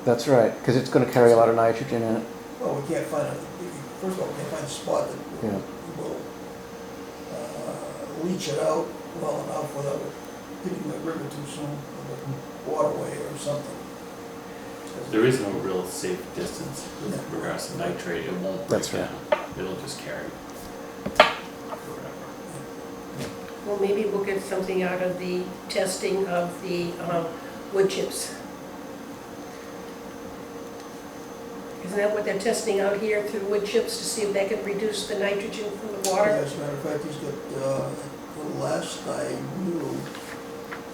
That's right, because it's going to carry a lot of nitrogen in it. Well, we can't find first of all, we can't find a spot that Yeah. will leach it out well enough without it hitting the river too soon, or the waterway or something. There is no real safe distance with Yeah. regards to nitrate, it won't break That's right. down, it'll just carry forever. Well, maybe we'll get something out of the testing of the wood chips. Isn't that what they're testing out here through wood chips to see if they can reduce the nitrogen from the Yeah, water? as a matter of fact, he's got, the last I knew.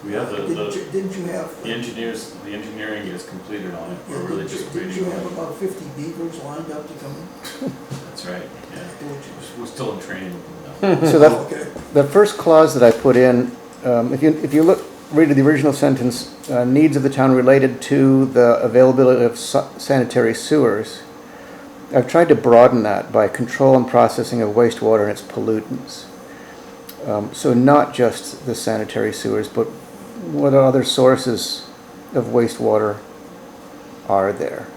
We have Didn't you have? the engineering is completed on it, we're really just Didn't waiting you have on it. about 50 beavers lined up to come in? That's right, yeah. Wood chips. We're still in training with them So Oh, that, okay. the first clause that I put in, if you read the original sentence, needs of the town related to the availability of sanitary sewers, I've tried to broaden that by control and processing of wastewater and its pollutants. So not just the sanitary sewers, but what other sources of wastewater are there?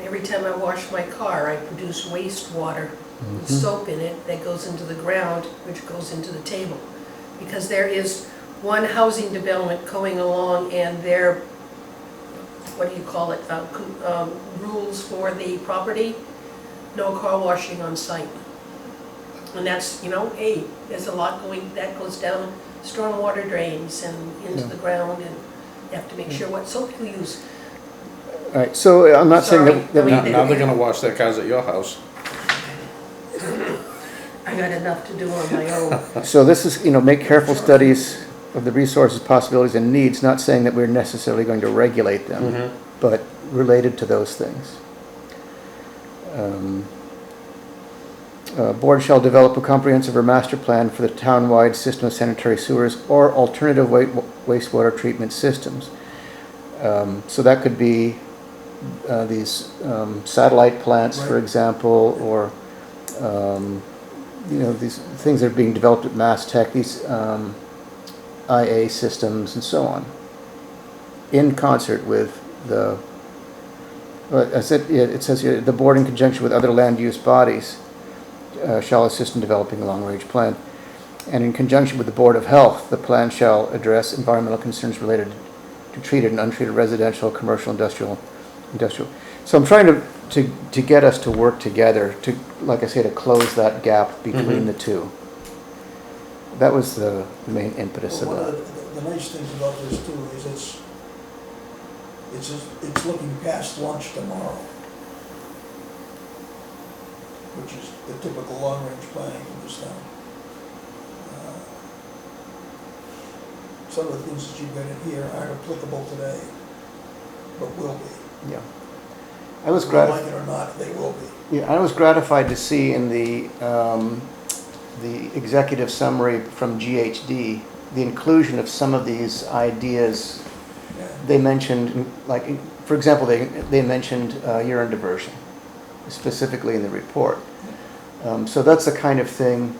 Every time I wash my car, I produce wastewater with soap in it that goes into the ground, which goes into the table. Because there is one housing development going along and their, what do you call it, rules for the property, no car washing on site. And that's, hey, there's a lot that goes down stormwater drains and into Yeah. the ground, and you have to make sure what soap you use. All right, so I'm not saying Sorry, that we, I Now they're gonna wash their cars at your house. I got enough to do on my own. so this is, make careful studies of the resources, possibilities, and needs, not saying that we're necessarily going to regulate them, but related to those things. Board shall develop a comprehensive or master plan for the town-wide system of sanitary sewers or alternative wastewater treatment systems. So that could be these satellite plants, for Right. example, or these things that are being developed at Mass Tech, these IA systems and so on, in concert with the, it says here, the board in conjunction with other land use bodies shall assist in developing a long-range plan. And in conjunction with the Board of Health, the plan shall address environmental concerns related to treated and untreated residential, commercial, industrial. So I'm trying to get us to work together to, like I say, to close that gap between the two. That was the main impetus Well, of one that. of the nice things about this too is it's looking past lunch tomorrow, which is the typical long-range planning for this town. Some of the things that you've got in here aren't applicable today, but will be. Yeah. I was Whether you gratified. like it or not, they will be. Yeah, I was gratified to see in the executive summary from GHD, the inclusion of some of these ideas. Yeah. They mentioned, like, for example, they mentioned urine diversion, specifically in the report. So that's the kind of thing,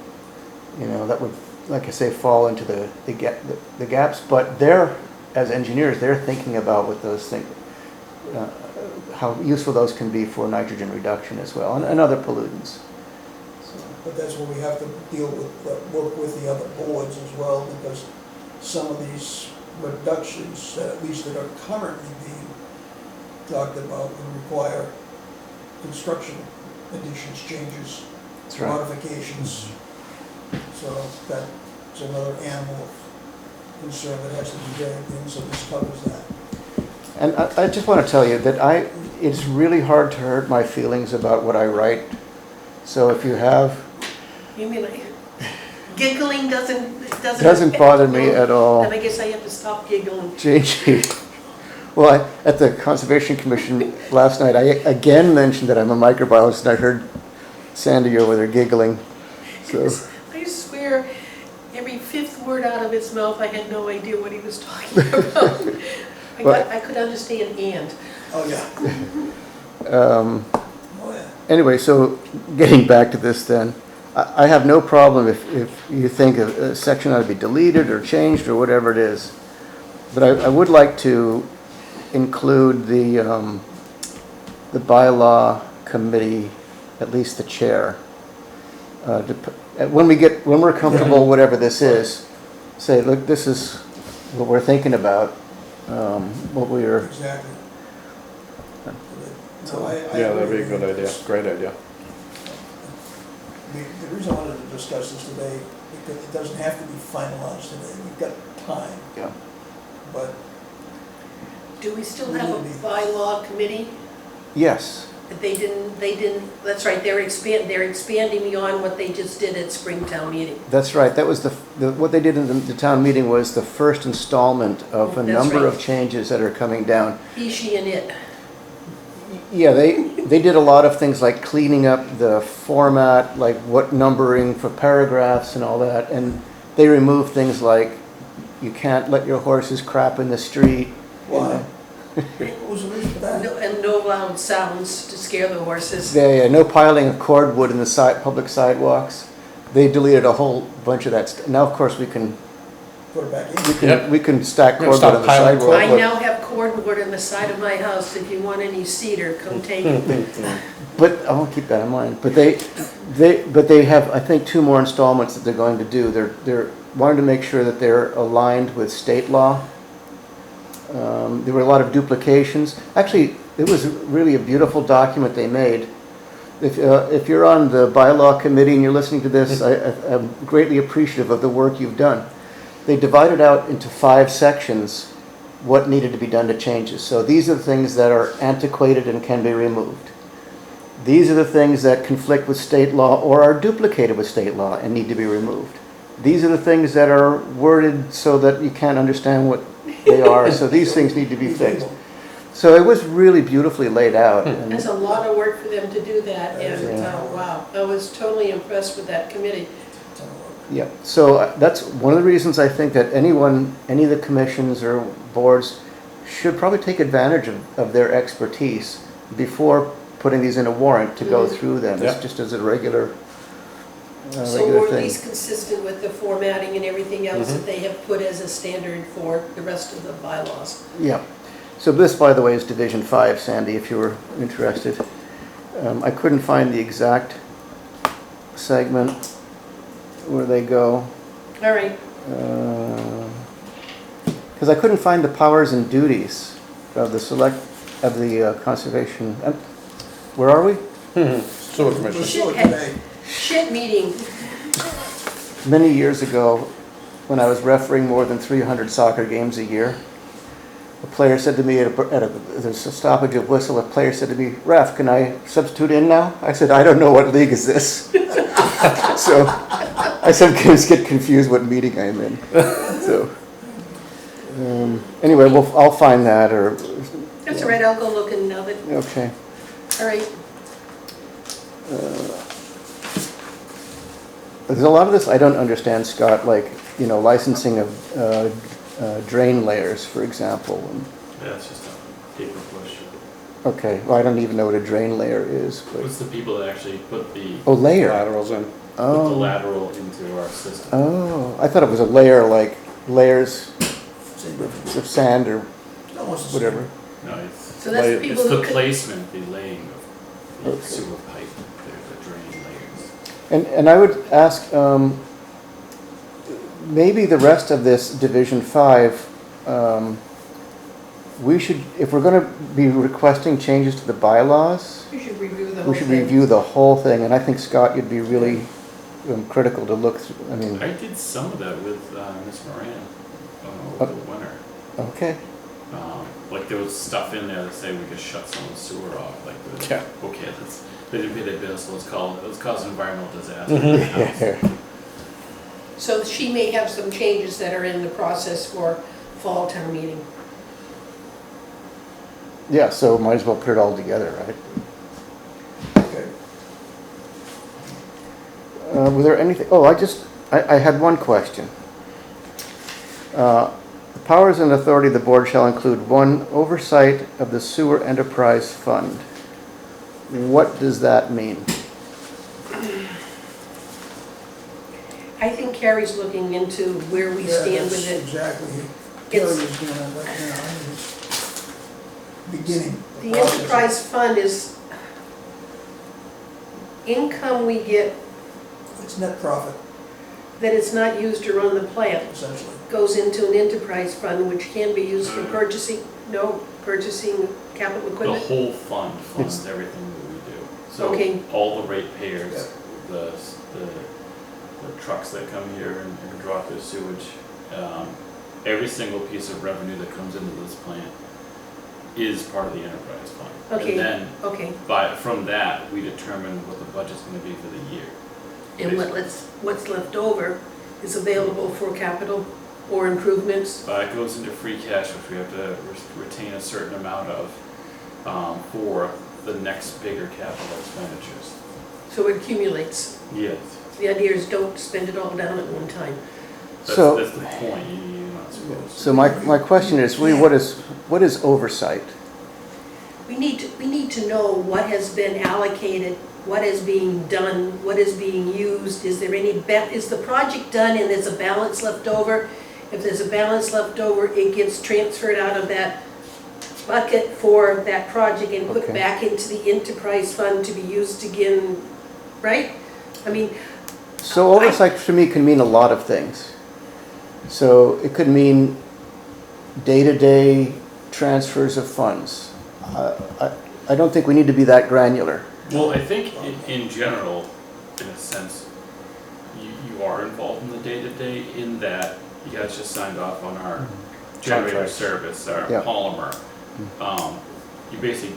that would, like I say, fall into the gaps. But they're, as engineers, they're thinking about what those things, how useful those can be for nitrogen reduction as well, and other pollutants. But that's where we have to deal with, work with the other boards as well, because some of these reductions, at least that are currently being talked about, would require construction additions, changes, That's right. modifications. So that's another animal of concern that has to be dragged in, so this covers that. And I just want to tell you that it's really hard to hurt my feelings about what I write. So if you have, You mean like, giggling doesn't bother me at all. Then I guess I have to stop giggling. JG. Well, at the Conservation Commission last night, I again mentioned that I'm a microbiologist, and I heard Sandy over there giggling. So, I swear, every fifth word out of his mouth, I had no idea what he was talking about. I could understand "and." Oh, yeah. um, Oh, yeah. anyway, so getting back to this then, I have no problem if you think a section ought to be deleted or changed or whatever it is. But I would like to include the bylaw committee, at least the chair. When we're comfortable, whatever this is, say, look, this is what we're thinking about, what we are, Exactly. So I Yeah, that'd be a agree good with idea, this. great idea. The reason I wanted to discuss this today, because it doesn't have to be finalized today, we've got time, yeah. but Do we still have a bylaw committee? Yes, They didn't, that's right, they're expanding beyond what they just did at Springtown meeting. that's right. That was what they did in the town meeting was the first installment of a That's number right. of changes that are coming down. He, she, and it. Yeah, they did a lot of things like cleaning up the format, like what numbering for paragraphs and all that, and they removed things like you can't let your horses crap in the street. you why? know. What was the reason for that? And no loud sounds to scare the horses. Yeah, no piling of cordwood in the public sidewalks. They deleted a whole bunch of that. Now, of course, we can Put it back in? Yep. we can stack We're gonna cordwood stop on the piling sidewalk. I but- now have cordwood on the side of my house. If you want any cedar, come take it. But I won't keep that in mind. But they have, I think, 2 more installments that they're going to do. They're wanting to make sure that they're aligned with state law. There were a lot of duplications. Actually, it was really a beautiful document they made. If you're on the bylaw committee and you're listening to this, I'm greatly appreciative of the work you've done. They divided out into 5 sections what needed to be done to changes. So these are the things that are antiquated and can be removed. These are the things that conflict with state law or are duplicated with state law and need to be removed. These are the things that are worded so that you can't understand what they are, so these things need to be fixed. So it was really beautifully laid out. and- There's a lot of work for them to do that, and Yeah. wow, I was totally impressed with that committee. Yeah, so that's one of the reasons I think that any of the commissions or boards should probably take advantage of their expertise before putting these in a warrant to go through them, Yeah. it's just as a regular So regular we're at thing. least consistent with the formatting and everything else that they have put as a standard for the rest of the bylaws. Yeah, so this, by the way, is Division 5, Sandy, if you were interested. I couldn't find the exact segment where they go. All right, Because I couldn't find the powers and duties of the conservation. Where are we? Sewer commission. Sure, today. shit meeting. Many years ago, when I was refereeing more than 300 soccer games a year, a player said to me there's a stoppage of whistle, a player said to me, "Ref, can I substitute in now?" I said, "I don't know, what league is this?" So I sometimes get confused what meeting I'm in. So anyway, I'll find that, or, That's all right, I'll go look and now that, okay. all right. There's a lot of this I don't understand, Scott, like, licensing of drain layers, for example. Yeah, it's just a paper push. Okay, well, I don't even know what a drain layer is. But, What's the people that actually put the layer. Laterals in. put the Oh, lateral into our system? I thought it was a layer, like layers Same difference. of sand or Almost the same. whatever. No, it's, So that's the Like, people it's who the could, placement, the laying of the Okay. sewer pipe, the drain layers. And I would ask, maybe the rest of this Division 5, we should, if we're gonna be requesting changes to the bylaws, you should review the whole we should thing. review the whole thing, and I think, Scott, you'd be really critical to look through, I mean, I did some of that with Miss Moran over the winter. okay. Like there was stuff in there that say we could shut some of the sewer off, like Yeah. okay, they didn't pay their bills, so let's cause an environmental disaster. in the house. So she may have some changes that are in the process for fall town meeting. Yeah, so might as well put it all together, right? Okay. Were there anything, I had one question. The powers and authority of the board shall include 1, oversight of the sewer enterprise fund. What does that mean? I think Carrie's looking into where we Yeah, stand that's with it. Exactly. Kelly It's- is doing that right now. He's beginning. The enterprise fund is, income we get It's net profit, that is not used to run the plant essentially. goes into an enterprise fund, which can be used for purchasing capital The equipment? whole fund funds everything that we do. So Okay. all the ratepayers, the trucks that come here and drop their sewage, every single piece of revenue that comes into this plant is part of the enterprise fund. Okay. And then Okay, from that, we determine what the budget's gonna be for the year. and what's left over is available for capital or improvements? It goes into free cash, which we have to retain a certain amount of, for the next bigger capital expenditures. So it accumulates. Yes. The idea is don't spend it all down at one time. So- That's the point, you're not supposed to. So my question is, really, what is oversight? We need to know what has been allocated, what is being done, what is being used. Is there any, is the project done and there's a balance left over? If there's a balance left over, it gets transferred out of that bucket for that project and put Okay. back into the enterprise fund to be used again, right? I mean, So oversight for me can mean a lot of things. So it could mean day-to-day transfers of funds. I don't think we need to be that granular. Well, I think in general, in a sense, you are involved in the day-to-day in that you guys just signed off on our generator Contract. service, our Yeah. polymer. You basically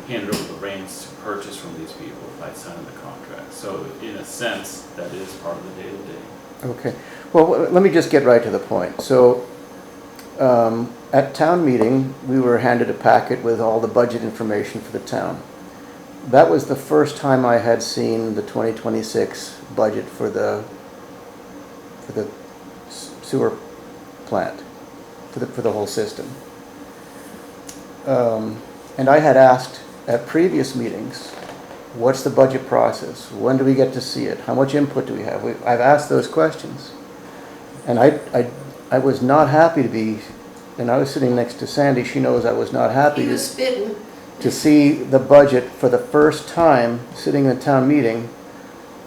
handed over the reins to purchase from these people by signing the contract. So in a sense, that is part of the day-to-day. Okay. Well, let me just get right to the point. So at town meeting, we were handed a packet with all the budget information for the town. That was the first time I had seen the 2026 budget for the sewer plant, for the whole system. And I had asked at previous meetings, what's the budget process? When do we get to see it? How much input do we have? I've asked those questions. And I was not happy to be, and I was sitting next to Sandy, she knows I was not happy he was spitting. to see the budget for the first time sitting in a town meeting.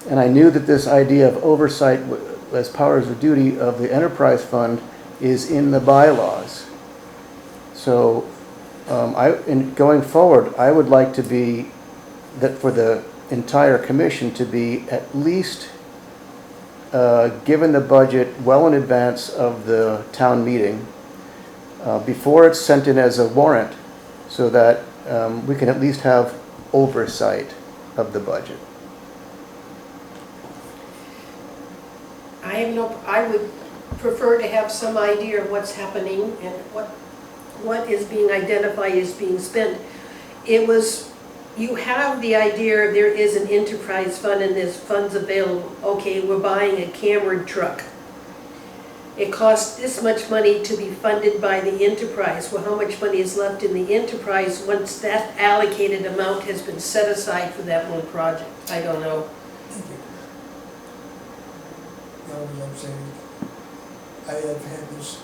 And I knew that this idea of oversight as powers of duty of the enterprise fund is in the bylaws. So in going forward, I would like to be, that for the entire commission to be at least given the budget well in advance of the town meeting, before it's sent in as a warrant, so that we can at least have oversight of the budget. I would prefer to have some idea of what's happening and what is being identified as being spent. You have the idea there is an enterprise fund and there's funds available. Okay, we're buying a Cameron truck. It costs this much money to be funded by the enterprise. Well, how much money is left in the enterprise once that allocated amount has been set aside for that one project? I don't know. Thank you. You know what I'm saying? I have had this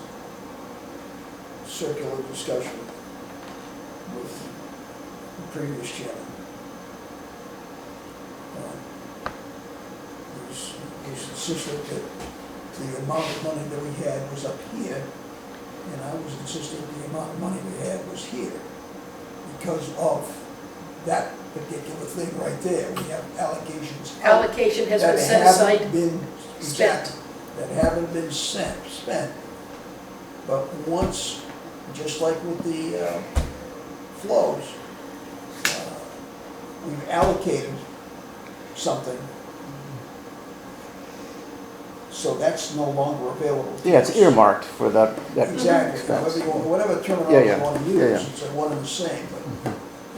circular discussion with the previous chairman. He insisted that the amount of money that we had was up here, and I was insisting the amount of money we had was here because of that particular thing right there. We have allocations. Allocation has been that set haven't aside, been spent. that haven't been spent. But once, just like with the flows, we've allocated something, so that's no longer available to Yeah, it's us. earmarked for that Exactly, expense. whatever terminology Yeah. you want to Yeah, use, yeah. it's one and the same. But,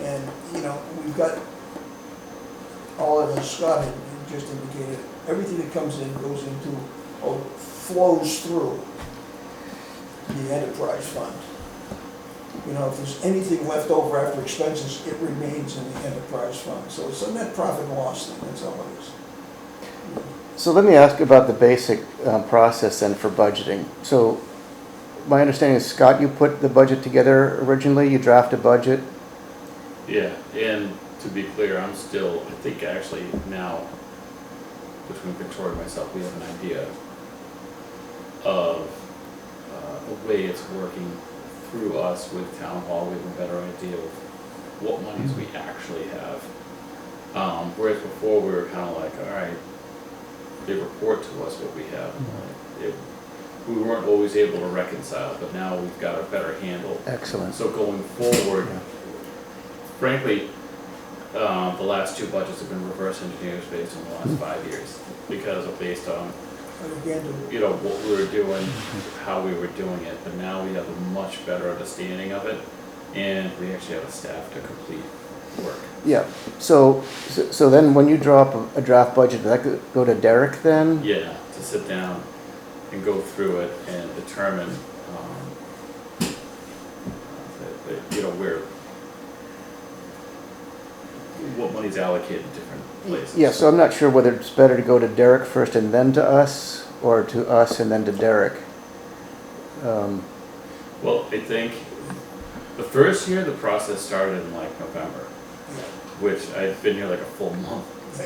and, you know, we've got, all of this, Scott had just indicated, everything that comes in goes into, or flows through the enterprise fund. You know, if there's anything left over after expenses, it remains in the enterprise fund. So it's a net profit and loss thing, that's all it is. So let me ask about the basic process then for budgeting. So my understanding is, Scott, you put the budget together originally, you draft a budget? Yeah, and to be clear, I'm still, I think actually now, between Victoria and myself, we have an idea of the way it's working through us with town hall. We have a better idea of what monies we actually have. Whereas before, we were kind of like, all right, they report to us what we have. We weren't always able to reconcile, but now we've got a better handle. Excellent. So going forward, frankly, the last two budgets have been reverse engineers based on the last 5 years, because of based on, you know, what we were doing, how we were doing it, but now we have a much better understanding of it, and we actually have a staff to complete work. Yeah, so then when you drop a draft budget, does that go to Derek then? Yeah, to sit down and go through it and determine, that, you know, what money's allocated to different places. Yeah, so I'm not sure whether it's better to go to Derek first and then to us, or to us and then to Derek. Well, I think the first year, the process started in like November, which I'd been here like a full month.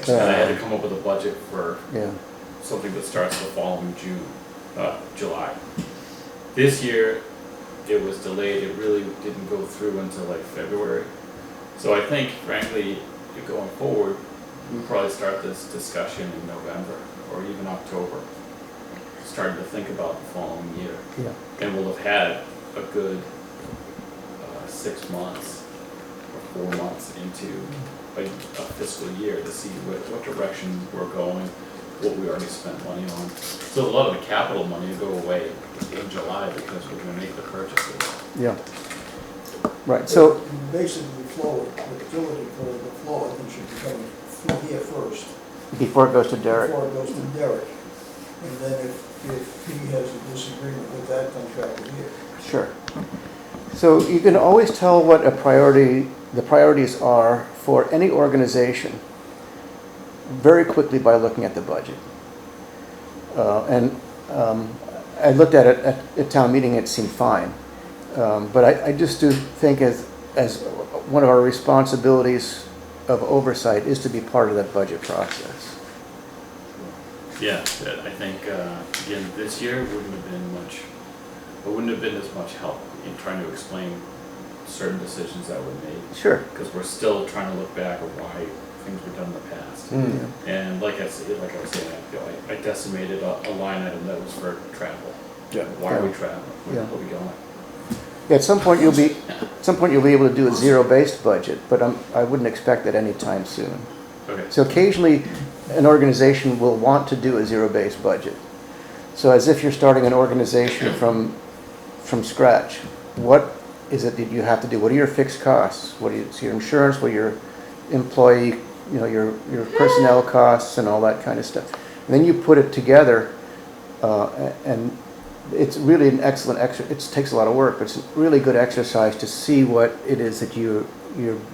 And I had to come up with a budget for Yeah, something that starts the following July. This year, it was delayed. It really didn't go through until like February. So I think, frankly, going forward, we'll probably start this discussion in November or even October, starting to think about the following year. yeah. And we'll have had a good 6 months or 4 months into a fiscal year to see what direction we're going, what we already spent money on. So a lot of the capital money will go away in July because we're gonna make the purchases. Yeah. Right, so, Basically, the flow, the utility for the flow, I think should be coming through here first, before it goes to Derek. before it goes to Derek. And then if he has a disagreement with that, then travel here. Sure. So you can always tell what the priorities are for any organization very quickly by looking at the budget. I looked at it at town meeting, it seemed fine. But I just do think as one of our responsibilities of oversight is to be part of that budget process. Yeah, I think, again, this year wouldn't have been as much help in trying to explain certain decisions that were made. Sure. Because we're still trying to look back at why things were done in the past. And like I was saying, I decimated a line item that was for travel. Yeah. Why are we traveling? Where Yeah. are we going? At some point you'll be able to do a zero-based budget, but I wouldn't expect that anytime soon. Okay. So occasionally, an organization will want to do a zero-based budget. So as if you're starting an organization from scratch, what is it that you have to do? What are your fixed costs? What is your insurance? What are your employee, your personnel costs and all that kind of stuff? And then you put it together, and it's really an excellent it takes a lot of work, but it's a really good exercise to see what it is that your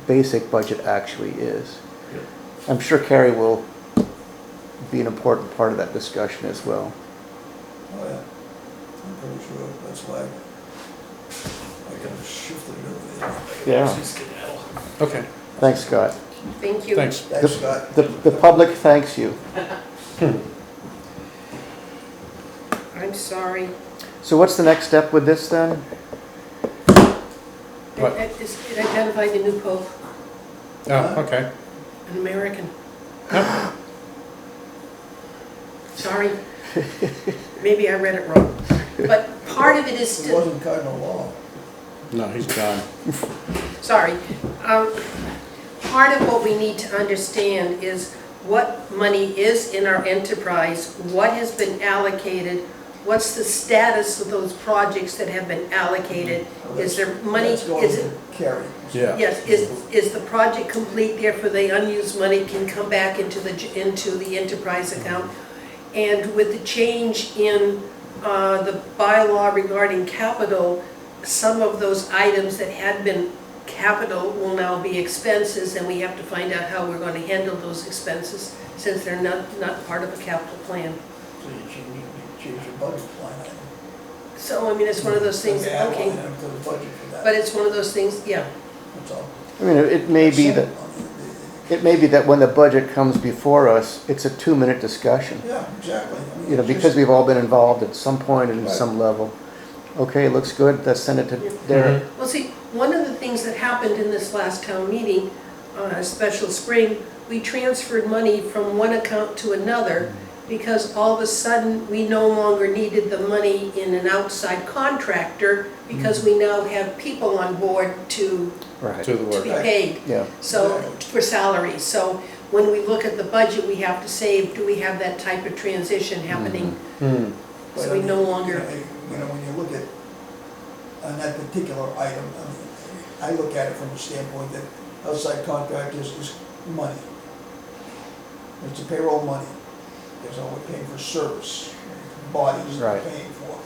basic budget actually is. Yep. I'm sure Carrie will be an important part of that discussion as well. Oh, yeah. I'm pretty sure that's why I kind of shifted it over there. Yeah. Skedaddle. Okay, Thanks, Scott. Thank you. thanks. Thanks, Scott. The public thanks you. I'm sorry. So what's the next step with this then? What? It identified the new pope, Oh, okay. an American. Yep. Sorry. Maybe I read it wrong. But part of it is It still, wasn't cardinal law. No, he's gone. sorry. Part of what we need to understand is what money is in our enterprise, what has been allocated, what's the status of those projects that have been allocated? Is there money, That's going is it, to carry. Yeah. yes, is the project complete, therefore the unused money can come back into the enterprise account? And with the change in the bylaw regarding capital, some of those items that had been capital will now be expenses, and we have to find out how we're going to handle those expenses since they're not part of a capital plan. So you change your budget line item. So, I mean, it's one of those things, Add okay, line item to the budget for that. but it's one of those things, yeah. That's all. I mean, it may be that, it may be that when the budget comes before us, it's a 2-minute discussion. Yeah, exactly. I mean, You know, it's because just- we've all been involved at some point and at Right. some level. Okay, looks good, let's send it to Derek. Well, see, one of the things that happened in this last town meeting, on a special spring, we transferred money from one account to another because all of a sudden, we no longer needed the money in an outside contractor because we now have people on board to Right, To the work. be paid, yeah. so, for salaries. So when we look at the budget we have to save, do we have that type of transition happening? Hmm. But So I we mean, no longer, You know, when you look at, on that particular item, I look at it from the standpoint that outside contractors is money. It's a payroll money. There's all we're paying for service, bodies that we're Right. paying for.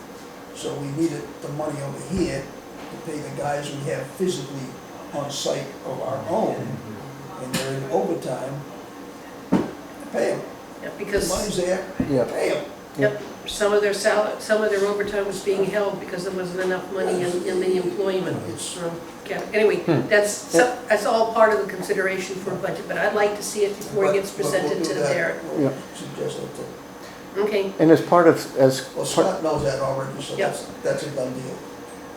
So we needed the money over here to pay the guys we have physically on site of our own, and they're in overtime, pay them. yeah, The because, money's there, Yeah. pay them. yep, some of their overtime was being held because there wasn't enough money in the employment. It's, Yeah, anyway, that's all part of the consideration for a budget, but I'd like to see it before it gets but we'll presented do to that. Derek. We'll Yeah. suggest that to. Okay, And as part of, Well, Scott knows that already, so Yep. that's a done deal.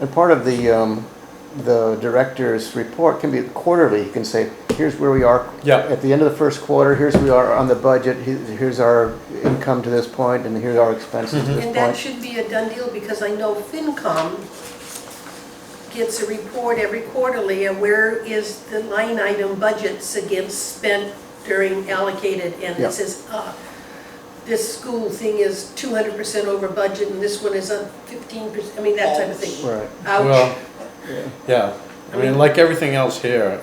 and part of the director's report can be quarterly, you can say, here's where we are. Yeah. At the end of the first quarter, here's where we are on the budget, here's our income to this point, and here's our expenses to this and that point. should be a done deal because I know FinCom gets a report every quarterly of where is the line item budgets against spent during allocated, and Yeah. it says, this school thing is 200% over budget and this one is up 15%, I mean, that type of thing. Right, Well, Ouch. yeah, I mean, like everything else here,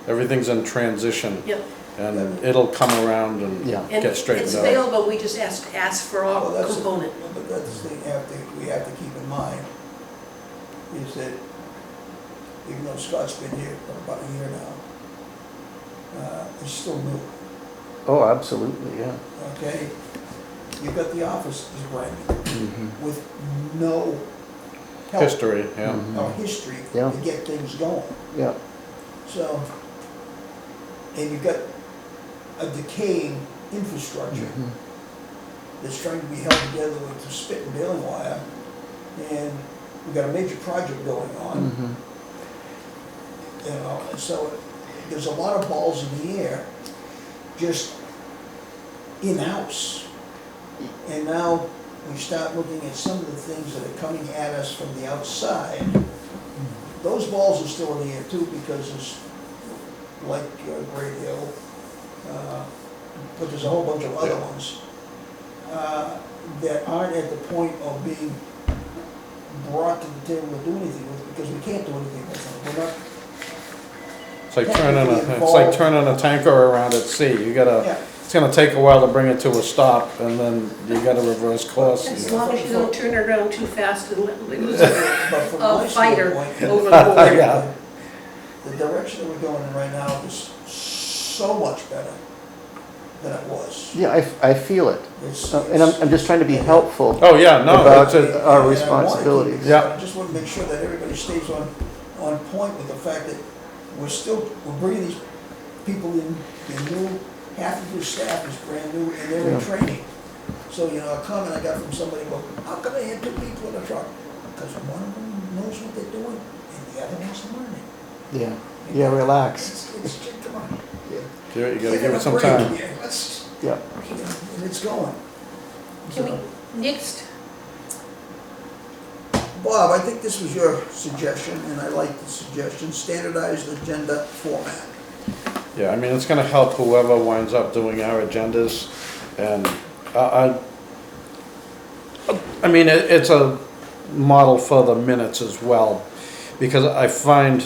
everything's in transition. Yep. And it'll come around and Yeah. And get straightened it's out. available, we just ask for all Well, that's- component. But that's the thing we have to keep in mind, is that even though Scott's been here for about a year now, he's still new, oh, absolutely, yeah. okay? You've got the office is brand new, Mhm. with no help History, yeah. Mhm. or history Yeah. to get things going. Yeah, So, and you've got a decaying infrastructure mhm. that's trying to be held together with the spit and baling wire, and we've got a major project going on, Mhm. you know, and so there's a lot of balls in the air, just in-house. And now we start looking at some of the things that are coming at us from the outside. Those balls are still in the air too, because it's like Great Hill, but there's a whole bunch of other ones that aren't at the point of being brought to the table to do anything with, because we can't do anything with them. We're not, It's like turning a tanker around at sea. yeah. It's gonna take a while to bring it to a stop, and then you gotta reverse course. As long as you don't turn it around too fast and lose But from my a fighter standpoint, over the board. Yeah. the direction that we're going in right now is so much better than it was. Yeah, I feel it. It's- And I'm just trying to be helpful. Oh, yeah, no, About it's it. a, And our I wanna keep responsibilities. it, Yeah. I just want to make sure that everybody stays on point with the fact that we're bringing these people in, they're new, half of your staff is brand new, and they're in Yeah. training. So, you know, a comment I got from somebody, well, how come they had 2 people in the truck? Because one of them knows what they're doing, and the other one's learning. Yeah, yeah, relax. It's, come on. you gotta give it some time. Yeah, let's, Yeah, and it's going. Can So, we, next, Bob, I think this was your suggestion, and I like the suggestion, standardized agenda format. Yeah, I mean, it's gonna help whoever winds up doing our agendas, and I mean, it's a model for the minutes as well, because I find,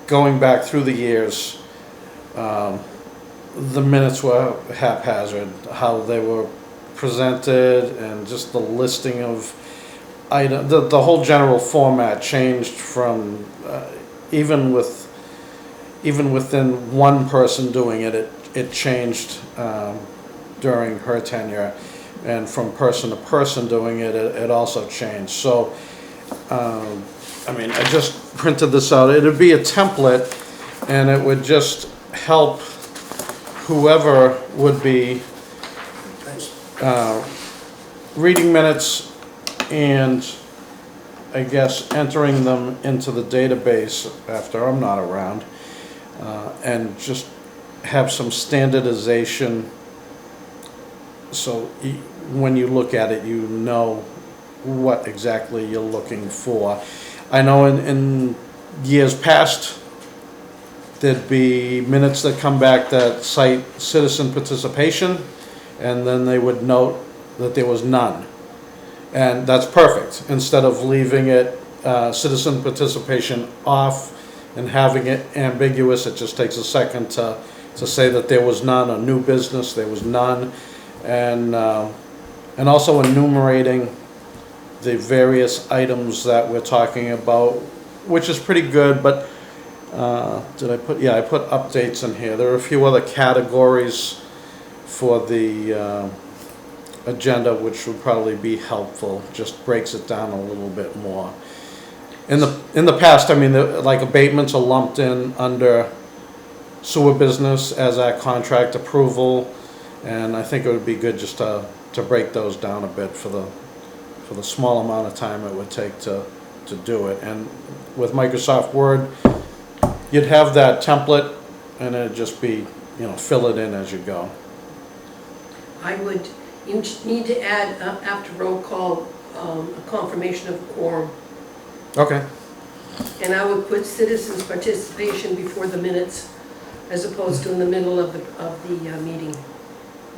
going back through the years, the minutes were haphazard, how they were presented, and just the listing of item, the whole general format changed from, even within one person doing it, it changed during her tenure, and from person to person doing it, it also changed. So, I mean, I just printed this out. It'd be a template, and it would just help whoever would be Thanks. reading minutes and I guess entering them into the database after I'm not around, and just have some standardization so when you look at it, you know what exactly you're looking for. I know in years past, there'd be minutes that come back that cite citizen participation, and then they would note that there was none. And that's perfect. Instead of leaving it citizen participation off and having it ambiguous, it just takes a second to say that there was none, a new business, there was none. And also enumerating the various items that we're talking about, which is pretty good, but did I put, yeah, I put updates in here. There are a few other categories for the agenda which would probably be helpful, just breaks it down a little bit more. In the past, I mean, like abatements are lumped in under sewer business as our contract approval, and I think it would be good just to break those down a bit for the small amount of time it would take to do it. And with Microsoft Word, you'd have that template and it'd just be, fill it in as you go. You need to add, after roll call, a confirmation of quorum. Okay. And I would put citizens' participation before the minutes, as opposed to in the middle of the meeting.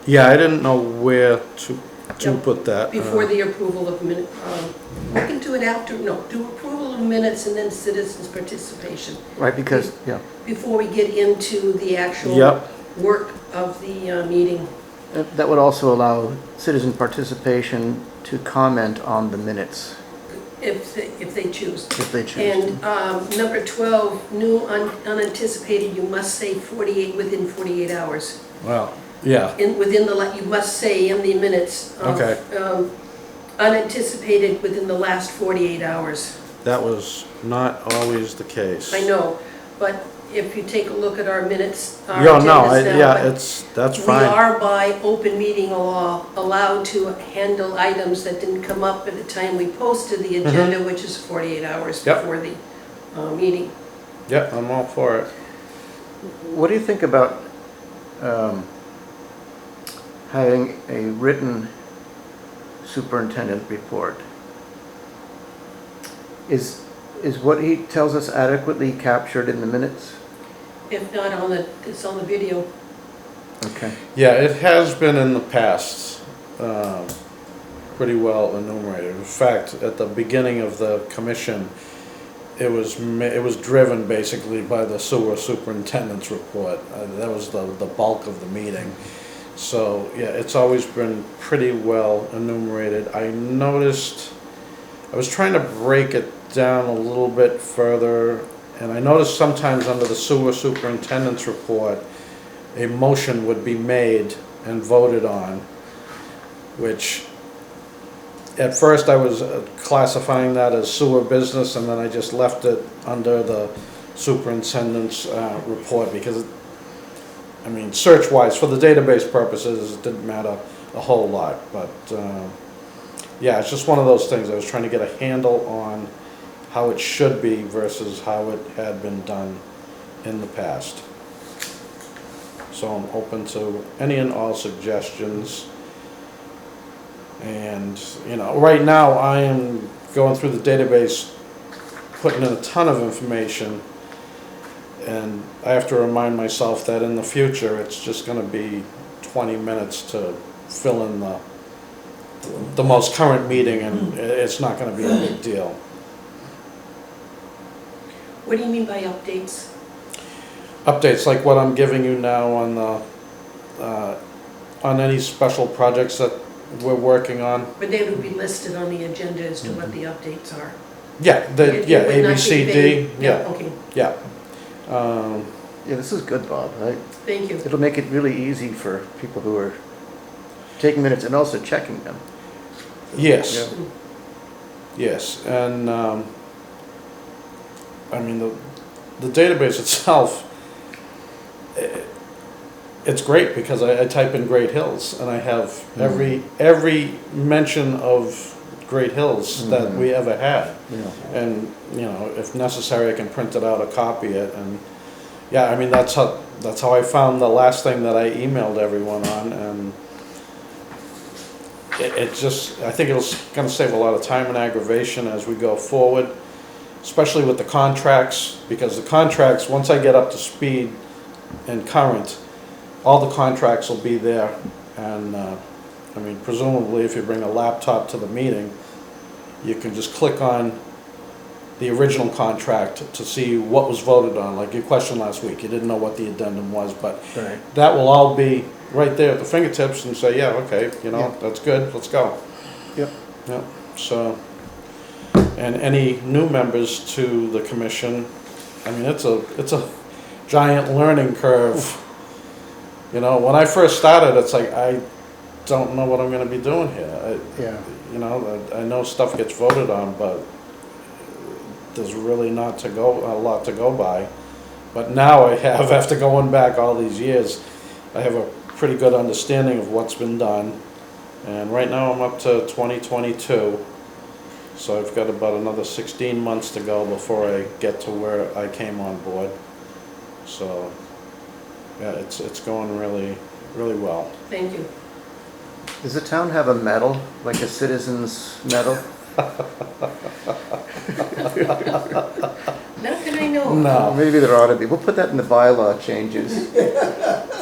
Yeah, I didn't know where to Yep. put that. Before the approval of minute, we can do it after, no, do approval of minutes and then citizens' participation. Right, because, yeah, Before we get into the actual Yep. work of the meeting. that would also allow citizen participation to comment on the minutes, If they choose. if they choose. And number 12, new unanticipated, you must say within 48 hours. Well, yeah. You must say in the minutes. Okay. Unanticipated within the last 48 hours. That was not always the case. I know, but if you take a look at our minutes, our Yeah, no, agendas now, that's we fine. are by open meeting law allowed to handle items that didn't come up at the time we posted the agenda, which is 48 hours Mm-hmm. Yep. before the meeting. Yeah, I'm all for it. What do you think about having a written superintendent report? Is what he tells us adequately captured in the minutes? If not it's on the video. Okay. Yeah, it has been in the past pretty well enumerated. In fact, at the beginning of the commission, it was driven basically by the sewer superintendent's report. That was the bulk of the meeting. So yeah, it's always been pretty well enumerated. I noticed, I was trying to break it down a little bit further, and I noticed sometimes under the sewer superintendent's report, a motion would be made and voted on, which at first I was classifying that as sewer business, and then I just left it under the superintendent's report because, I mean, search-wise, for the database purposes, it didn't matter a whole lot. But yeah, it's just one of those things. I was trying to get a handle on how it should be versus how it had been done in the past. So I'm open to any and all suggestions. And, right now I am going through the database, putting in a ton of information, and I have to remind myself that in the future it's just going to be 20 minutes to fill in the most current meeting, and it's not going to be a big deal. What do you mean by updates? Updates like what I'm giving you now on on any special projects that we're working on. But they would be listed on the agenda as to what the updates are. Yeah, It would A, not B, be C, D, vague. yeah, Okay, yeah. Yeah, this is good, Bob. thank you. It'll make it really easy for people who are taking minutes and also checking them. Yes, Yeah. yes, and I mean the database itself, it's great because I type in Great Hills and I have every mention of Great Hills that we ever had. Yeah. And, you know, if necessary, I can print it out or copy it. And yeah, I mean, that's how I found the last thing that I emailed everyone on. And it just, I think it's gonna save a lot of time and aggravation as we go forward, especially with the contracts, because the contracts, once I get up to speed and current, all the contracts will be there. And I mean, presumably if you bring a laptop to the meeting, you can just click on the original contract to see what was voted on. Like your question last week, you didn't know what the addendum was, but Right. that will all be right there at the fingertips and say, yeah, okay, you know, Yeah. that's good, let's go. Yep. Yep, so, and any new members to the commission, I mean, it's a giant learning curve. You know, when I first started, it's like, I don't know what I'm gonna be doing here. Yeah. You know, I know stuff gets voted on, but there's really a lot to go by. But now I have, after going back all these years, I have a pretty good understanding of what's been done. And right now I'm up to 2022, so I've got about another 16 months to go before I get to where I came on board. So, yeah, it's going really, really well. Thank you. Does the town have a medal, like a citizen's medal? Not that I know. No. Maybe there ought to be. We'll put that in the bylaw changes.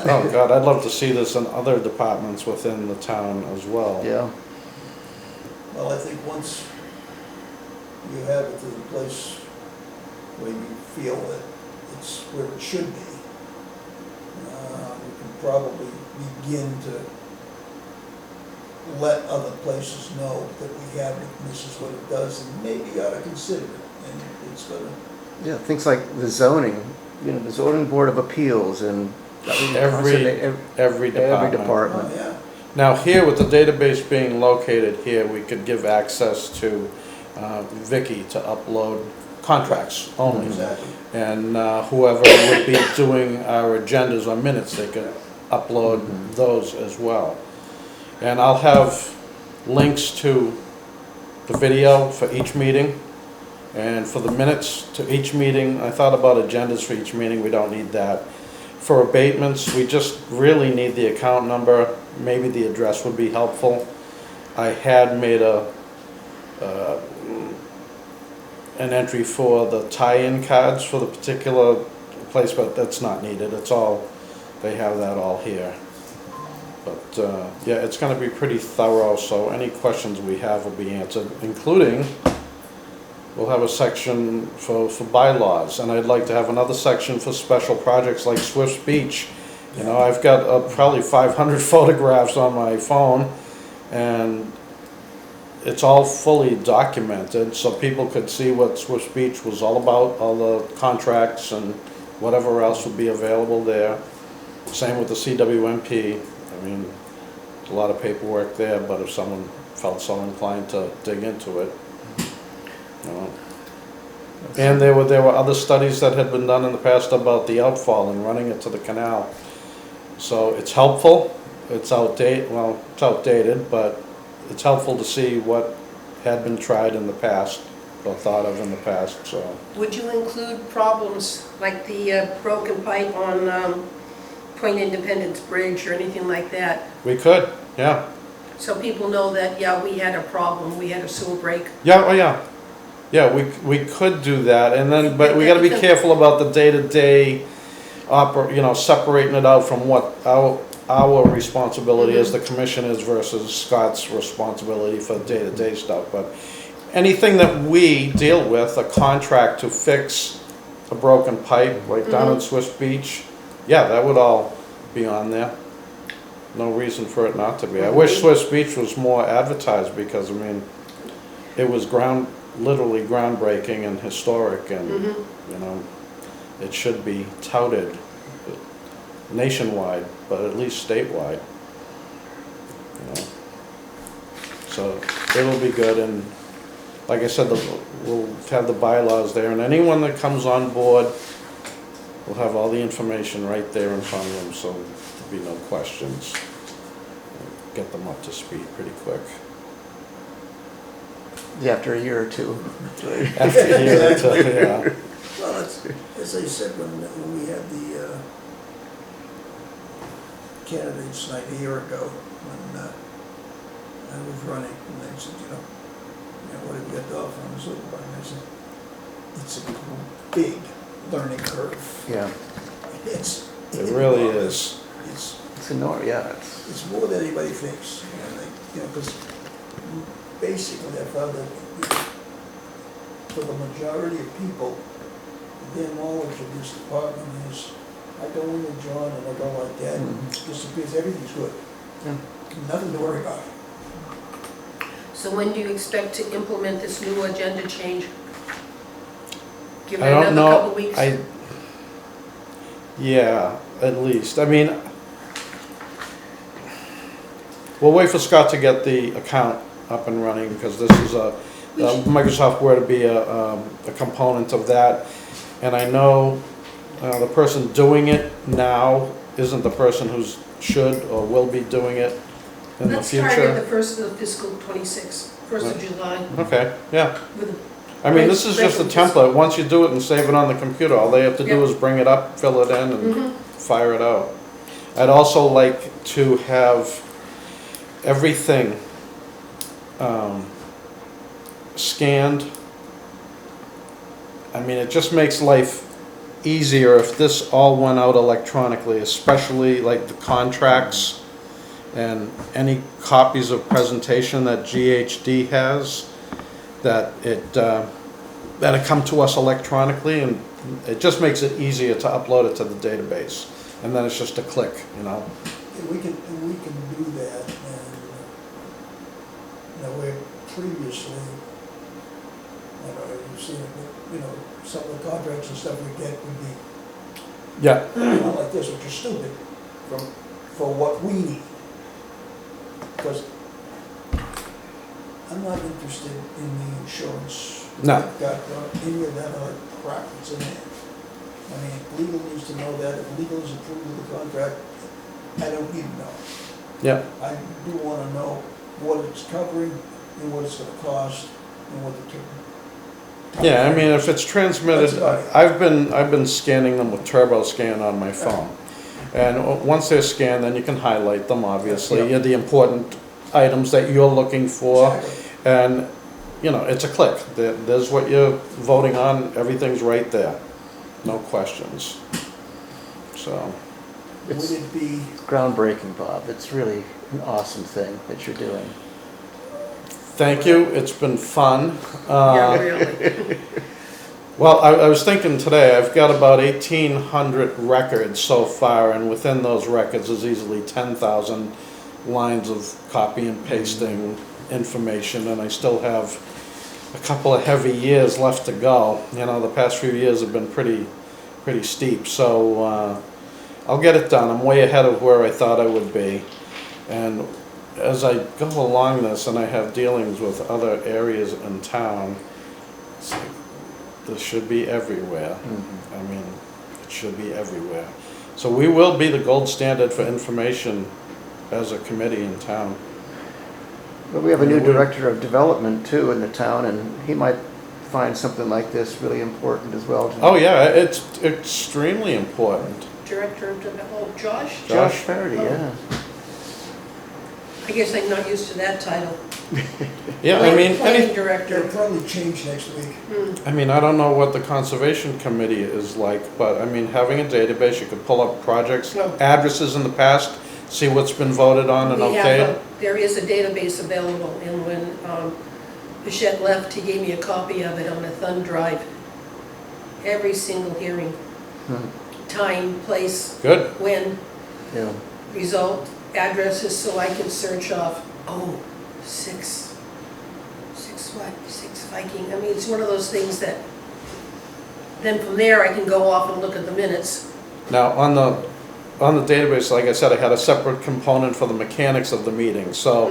Oh, God, I'd love to see this in other departments within the town as well. Yeah. Well, I think once you have it to the place where you feel that it's where it should be, we can probably begin to let other places know that we have it, and this is what it does, and maybe you ought to consider it, and it's gonna, Yeah, things like the zoning, you know, the zoning board of appeals and Every department. department. oh, yeah. Now here, with the database being located here, we could give access to Vicky to upload contracts only. Exactly. And whoever would be doing our agendas or minutes, they could upload those as well. And I'll have links to the video for each meeting and for the minutes to each meeting. I thought about agendas for each meeting, we don't need that. For abatements, we just really need the account number, maybe the address would be helpful. I had made an entry for the tie-in cards for the particular place, but that's not needed, it's all, they have that all here. But yeah, it's gonna be pretty thorough, so any questions we have will be answered, including, we'll have a section for bylaws, and I'd like to have another section for special projects like Swift's Beach. You know, I've got probably 500 photographs on my phone, and it's all fully documented, so people could see what Swift's Beach was all about, all the contracts and whatever else would be available there. Same with the CWMP. I mean, a lot of paperwork there, but if someone felt so inclined to dig into it, you know. And there were other studies that had been done in the past about the outfall and running it to the canal. So it's helpful, it's outdated, but it's helpful to see what had been tried in the past, or thought of in the past, so. Would you include problems like the broken pipe on Point Independence Bridge or anything like that? We could, yeah. So people know that, yeah, we had a problem, we had a sewer break. Yeah, oh yeah. Yeah, we could do that, and then, but we gotta be careful about the day-to-day separating it out from what our responsibility as the commissioners versus Scott's responsibility for day-to-day stuff. But anything that we deal with, a contract to fix a broken pipe, like down at Swiss Beach, yeah, that would all be on there. No reason for it not to be. I wish Swiss Beach was more advertised, because, I mean, it was literally groundbreaking and historic, and, you know, it should be touted nationwide, but at least statewide. You know. So it'll be good, and like I said, we'll have the bylaws there, and anyone that comes on board we'll have all the information right there in front of them, so there'll be no questions. Get them up to speed pretty quick. After a year or two. After a year or two, yeah. Well, as I said, when we had the candidates night a year ago, when I was running, and they said, what have you got to offer on the supervisor? I said, it's a big learning curve. Yeah, It really enormous. is. it's enormous, yeah. It's more than anybody thinks, because basically I found that for the majority of people, their knowledge of this department is, I go in with John and I go like that, and disappears, everything's good. Yeah. Nothing to worry about. So when do you expect to implement this new agenda change? Give it I don't another couple know, weeks? yeah, at least. I mean, we'll wait for Scott to get the account up and running, because this is Microsoft Word to be a component of that. And I know the person doing it now isn't the person who should or will be doing it in the Let's start at future. the first of fiscal '26, 1st of July. Okay, yeah. With I mean, this is just a Right. template. Once you do it and save it on the computer, all they have to do Yeah. is bring it up, fill it in, and Mhm. fire it out. I'd also like to have everything scanned. I mean, it just makes life easier if this all went out electronically, especially like the contracts and any copies of presentation that GHD has, that it come to us electronically, and it just makes it easier to upload it to the database. And then it's just a click, And we can do that, and, where previously, I don't know if you've seen it, but, some of the contracts and stuff we get would be Yeah, not like this, which is stupid, for what we need. Because I'm not interested in the insurance. No. I've got any of that other crap that's in there. I mean, legal needs to know that, if legal is approved of the contract, I don't need to know. yeah. I do wanna know what it's covering, and what it's gonna cost, and what the term. Yeah, I mean, if it's transmitted, That's about it. I've been scanning them with Turbo Scan on my phone. And once they're scanned, then you can highlight them, obviously, Yeah. the important items that you're looking for. Exactly. And, it's a click. There's what you're voting on, everything's right there. No questions. So, Would it be, Groundbreaking, Bob. It's really an awesome thing that you're doing. thank you, it's been fun. Yeah, really. Well, I was thinking today, I've got about 1,800 records so far, and within those records is easily 10,000 lines of copy and pasting information, and I still have a couple of heavy years left to go. The past few years have been pretty steep, so I'll get it done. I'm way ahead of where I thought I would be. And as I go along this, and I have dealings with other areas in town, it's like, this should be everywhere. I mean, it should be everywhere. So we will be the gold standard for information as a committee in town. But we have a new director of development too in the town, and he might find something like this really important as well. Oh yeah, it's extremely important. Director of Development, Josh? Josh Faraday, yeah. I guess I'm not used to that title. Yeah, I mean, Planning it'll director. probably change next week. I mean, I don't know what the conservation committee is like, but I mean, having a database, you could pull up projects, No. addresses in the past, see what's been voted on and okay. There is a database available, and when Bichette left, he gave me a copy of it on a thumb drive. Every single hearing, time, place, Good. when, Yeah. result, addresses, so I can search off, six Viking. I mean, it's one of those things that, then from there, I can go off and look at the minutes. Now, on the database, like I said, I had a separate component for the mechanics of the meeting, so,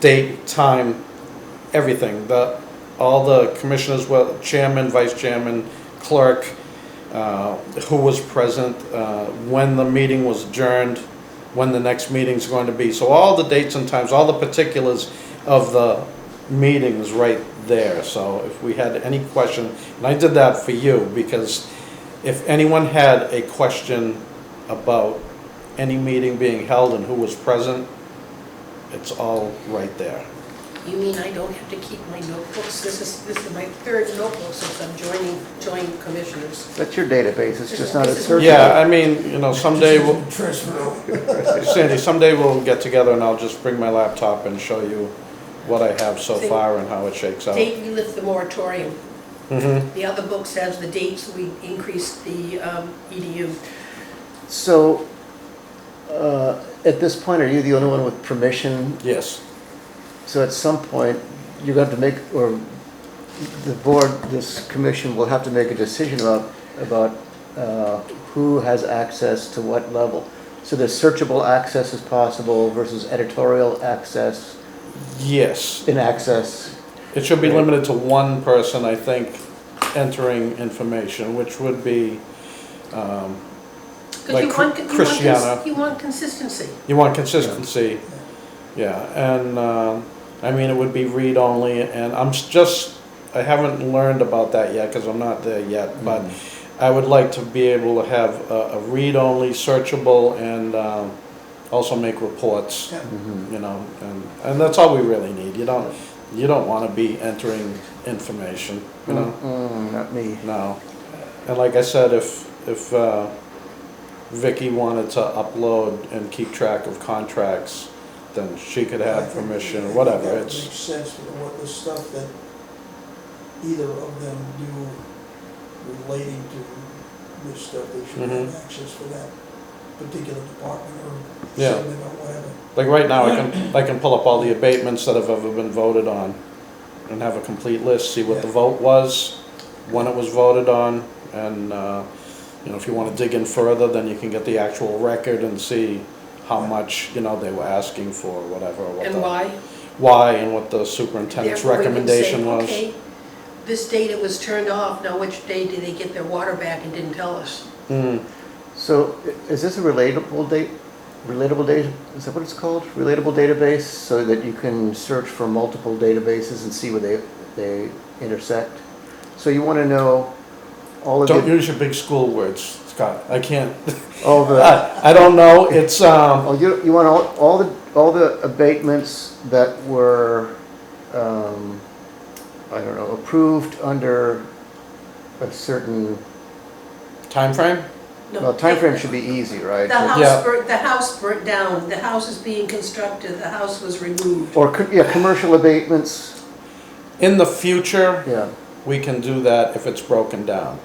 date, time, everything, all the commissioners, chairman, vice chairman, clerk, who was present, when the meeting was adjourned, when the next meeting's going to be. So all the dates and times, all the particulars of the meetings right there. So if we had any question, and I did that for you, because if anyone had a question about any meeting being held and who was present, it's all right there. You mean I don't have to keep my notebooks? This is my third notebook since I'm joining commissioners. That's your database, it's just not a This is- search. Yeah, I mean, you know, someday we'll, Transfer over. Sandy, someday we'll get together and I'll just bring my laptop and show you what I have so See, far and how it shakes out. Date we lift the moratorium. Mm-hmm. The other books has the dates we increased the EDU. So, at this point, are you the only one with permission? Yes. So at some point, you're going to have to make, or the board, this commission will have to make a decision about who has access to what level. So the searchable access is possible versus editorial access, Yes. in access. It should be Right. limited to one person, I think, entering information, which would be, Because like Christiana. you want consistency. You want consistency. Yeah, and, I mean, it would be read-only, and I haven't learned about that yet, because I'm not there yet, but I would like to be able to have a read-only, searchable, and also make reports, Yeah. you know, and that's all we really need. You don't want to be entering information, you know? Not me. No. And like I said, if Vicky wanted to upload and keep track of contracts, then she could I have think permission, or that whatever. makes sense for what the stuff that either of them do relating to this stuff, they should have access for that particular department or Yeah. segment or whatever. Like right now, I can pull up all the abatements that have ever been voted on and have a complete list, see what the vote was, when it was voted on, and, you know, if you want to dig in further, then you can get the actual record and see how much, you know, they were asking for, whatever. And why? Why, and what the superintendent's Therefore, we can recommendation say, was. okay, this date it was turned off, now which day did they get their water back and didn't tell us? Mm. So is this a relatable data, is that what it's called? Relatable database, so that you can search for multiple databases and see where they intersect? So you want to know all of Don't the, use your big school words, Scott. I can't. all the, I don't know. It's oh, you want all the abatements that were, I don't know, approved under a certain, time frame. No, well, timeframe should be easy, right? Yeah. The house burnt down, the house is being constructed, the house was removed. Or, yeah, commercial abatements, In the future, yeah. we can do that if it's broken down.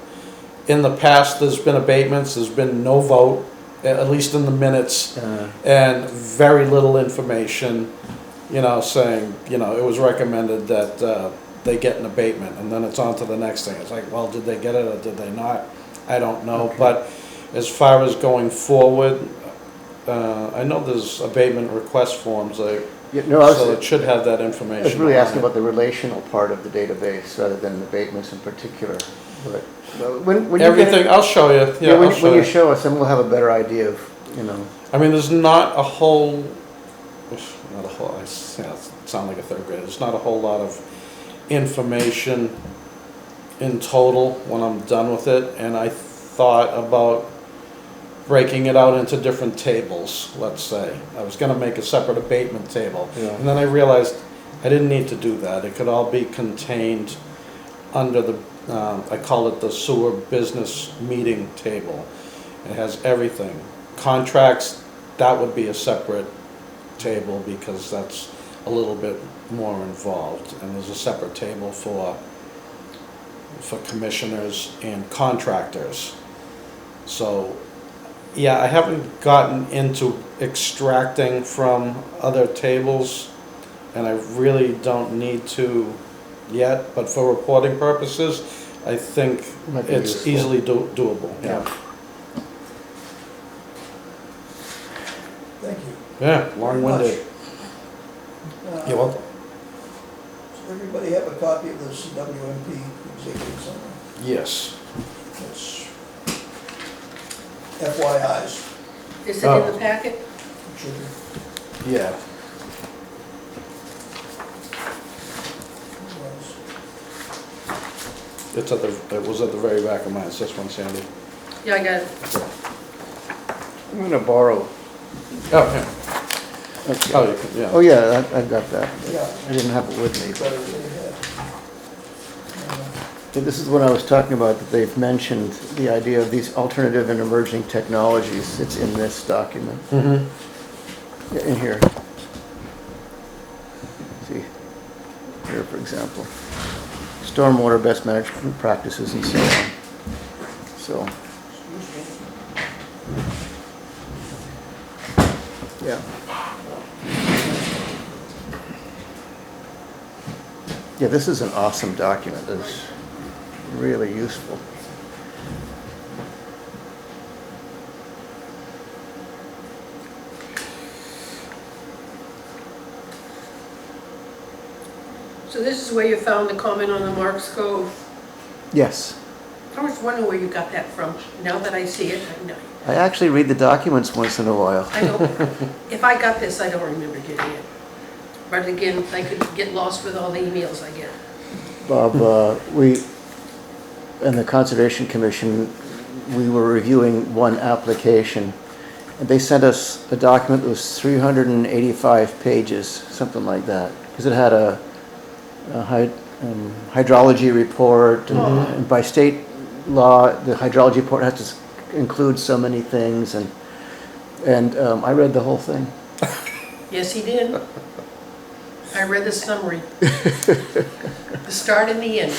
In the past, there's been abatements, there's been no vote, at least in the minutes, and very little information, you know, saying, you know, it was recommended that they get an abatement, and then it's on to the next thing. It's like, well, did they get it or did they not? I don't know, Okay. but as far as going forward, I know there's abatement request forms, Yeah, no, I so it was, should have that information. I was really on asking it. about the relational part of the database rather than abatements in particular. But when you get Everything, I'll show you, yeah, I'll show when you you. show us, then we'll have a better idea of, you know. I mean, there's not a whole, not a whole, I sound like a third grader, there's not a whole lot of information in total when I'm done with it, and I thought about breaking it out into different tables, let's say. I was gonna make a separate abatement table, Yeah. and then I realized I didn't need to do that. It could all be contained under the, I call it the sewer business meeting table. It has everything. Contracts, that would be a separate table because that's a little bit more involved. And there's a separate table for commissioners and contractors. So, yeah, I haven't gotten into extracting from other tables, and I really don't need to yet, but for reporting purposes, I think Might be it's useful. easily doable, yeah. Thank you. Yeah, long-winded. You're Uh, welcome. Does everybody have a copy of this WMP executive summary? Yes. That's FYIs. Is it in the packet? Should be. Yeah. It's at the, it was at the very back of mine, it's this one, Sandy. Yeah, I got it. I'm gonna borrow. Oh, yeah. Okay. Oh, you can, yeah. Oh, yeah, I've got that. Yeah. I didn't have it with me. Better than they had. This is what I was talking about, that they've mentioned the idea of these alternative and emerging technologies. It's in this document. Mm-hmm. Yeah, in here. See, here, for example, stormwater best management practices and so on. So, yeah. Yeah, this is an awesome document. It's really useful. So this is where you found the comment on the Marks Cove. Yes. I was wondering where you got that from. Now that I see it, I know. I actually read the documents once in a while. I don't, if I got this, I don't remember getting it. But again, I could get lost with all the emails I get. Bob, we, in the Conservation Commission, we were reviewing one application, and they sent us a document that was 385 pages, something like that, because it had a hydrology report, and by state law, the hydrology report has to include so many things, and I read the whole thing. Yes, he did. I read the summary. The start and the end.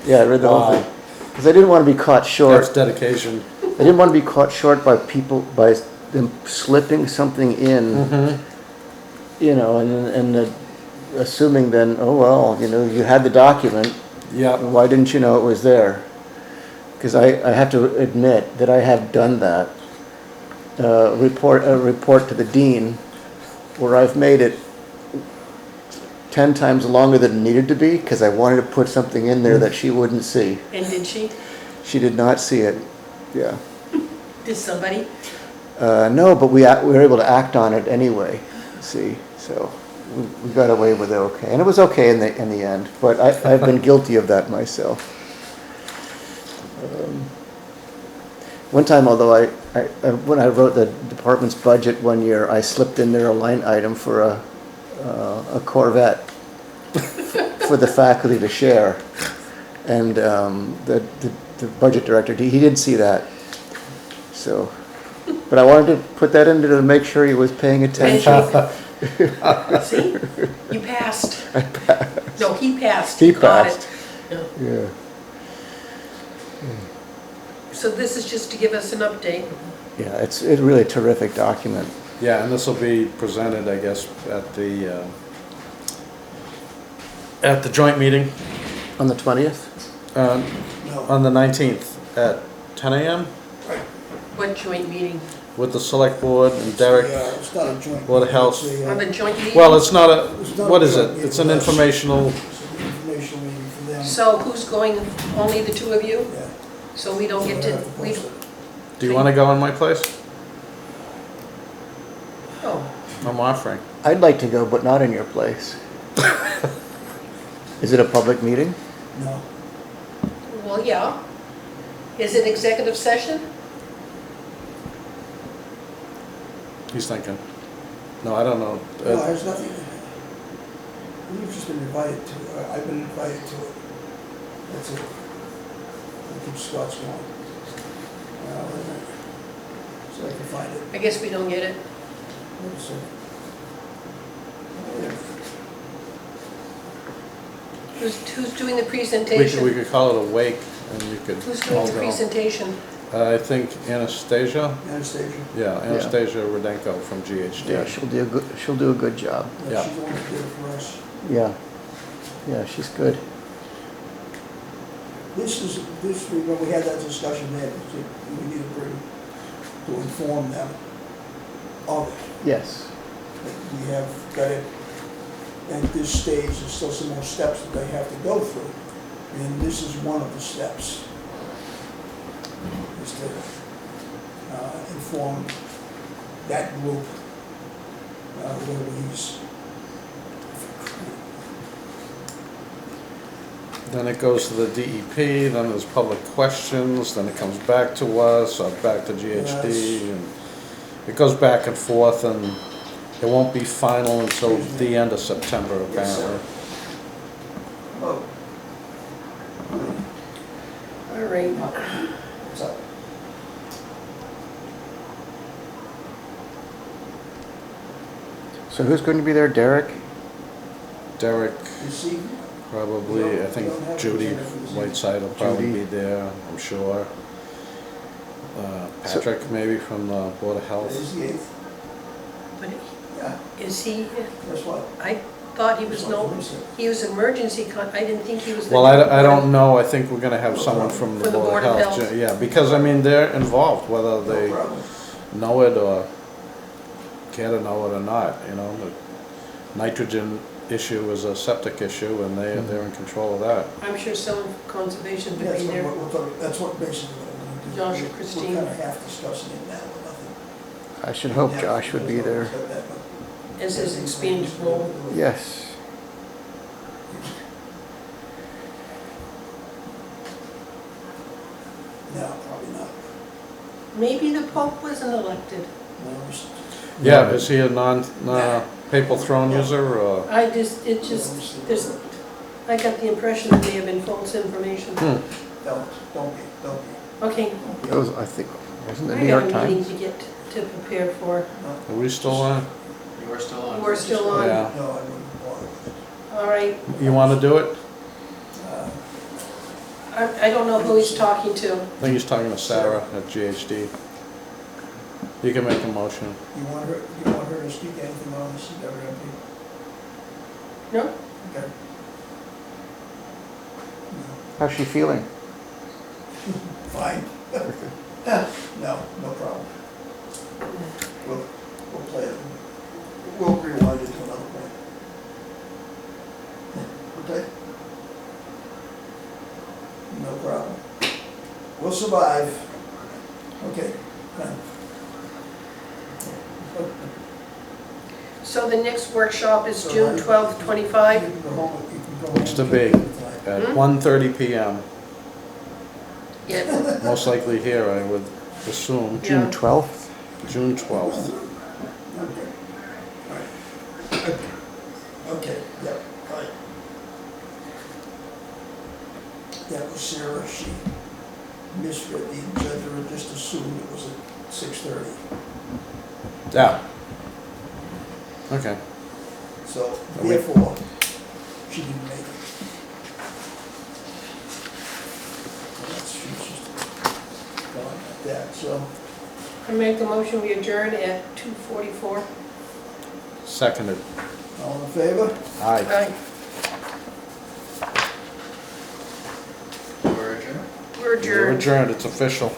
Yeah, I read the whole Wow. thing. Because I didn't want to be caught short. That's dedication. I didn't want to be caught short by people, by them slipping something in, Mm-hmm. you know, and assuming then, oh, well, you know, you had the document, Yeah. why didn't you know it was there? Because I have to admit that I have done that. A report to the dean, where I've made it 10 times longer than it needed to be, because I wanted to put something in there that she wouldn't see. And did she? She did not see it, yeah. Did somebody? No, but we were able to act on it anyway, see, so we got away with it okay. And it was okay in the end, but I've been guilty of that myself. One time, although when I wrote the department's budget one year, I slipped in there a line item for a Corvette for the faculty to share. And the budget director, he did see that. So, but I wanted to put that in to make sure he was paying attention. See? You passed. I passed. No, he passed. He You got passed. it. Yeah. Yeah. So this is just to give us an update. Yeah, it's really a terrific document. Yeah, and this will be presented, I guess, at the joint meeting On the 20th? uh, No. on the 19th at 10 a.m. What joint meeting? with the select board and Derek. Yeah, it's not a joint. Board of Health. It's a, On the joint meeting? Well, it's not a, It's not what a is joint it? meeting It's an with us. informational, It's an informational meeting for them. So who's going, only the two of you? Yeah. So we don't So get they to, have we, post it. do you want to go in my place? oh, I'm offering. I'd like to go, but not in your place. Is it a public meeting? No. well, yeah. Is it executive session? He's thinking. No, I don't know. No, there's nothing. We've just been invited to, I've been invited to it. That's it. I'll keep Scott's going. Wait a minute. So I can find it. I guess we don't get it. Wait a second. Oh, yeah. Who's doing the we presentation? could call it a wake and you could Who's doing all the go. presentation? I think Anastasia. Anastasia. Yeah, Anastasia Rudenko from GHD. Yeah, she'll do a good job. Yeah. She's the one that did it for us. Yeah. Yeah, she's good. This, when we had that discussion there, we needed to inform them of it. Yes. That we have got it, at this stage, there's still some more steps that they have to go through. And this is one of the steps. is to inform that group where he's. Then it goes to the DEP, then there's public questions, then it comes back to us, or back to GHD, Yes. and it goes back and forth, and it won't be final until the end of September, Yes, sir. apparently. Oh, All right. what's up? So who's going to be there, Derek? Derek, Is he? probably, I think Don't have Judy agenda for this evening. Whiteside will probably Judy. be there, I'm sure. So- Patrick, maybe from the Board of It Health. is the 8th, But yeah, is he, guess what? I thought he was he was emergency I didn't think he was the. Well, I don't know, I think we're gonna have someone from the Board of Health. Health. Yeah, because, I mean, they're involved, whether No they problem. know it or care to know it or not, you know. The nitrogen issue is a septic issue, and they're in control of that. I'm sure someone from conservation would That's be what, there. that's what basically what we're doing. Josh or Christine. We're kind of half discussing it now, but nothing. I should hope Josh would be there. As his expanded role. Yes. No, probably not. Maybe the Pope wasn't elected. No, it's- Yeah, is he a non-papal throne user, or? There's, I got the impression that may have been false information. Hmm. don't be. Okay, It was, I think, wasn't I it New have York a meeting Times? to get, to prepare for. Are we still on? You are still on. We're still on. Yeah. No, I wouldn't bother. All right, You wanna do it? Uh, I don't know who he's talking to. I think he's talking to Sarah at GHD. You can make a motion. You want her to speak anything on this, WMP? No? Okay. How's she feeling? Fine. No, no problem. We'll play it. We'll rewind it to another point. Okay? No problem. We'll survive. Okay, done. So the next workshop is So June I- 12th, You 25. can go home, you can go home. It's to be at Hmm? 1:30 PM, Yeah, most likely here, I would assume, Yeah. June 12th? June 12th. Okay. All right. Okay, yep, right. That was Sarah, she misread the agenda and just assumed it was at 6:30. Yeah. Okay. So Are we- therefore, she didn't make it. She's just going like that, so. I make the motion, we adjourn at 2:44. Seconded. All in favor? Aye. Aye. We're adjourned. We're We're adjourned. adjourned, it's official.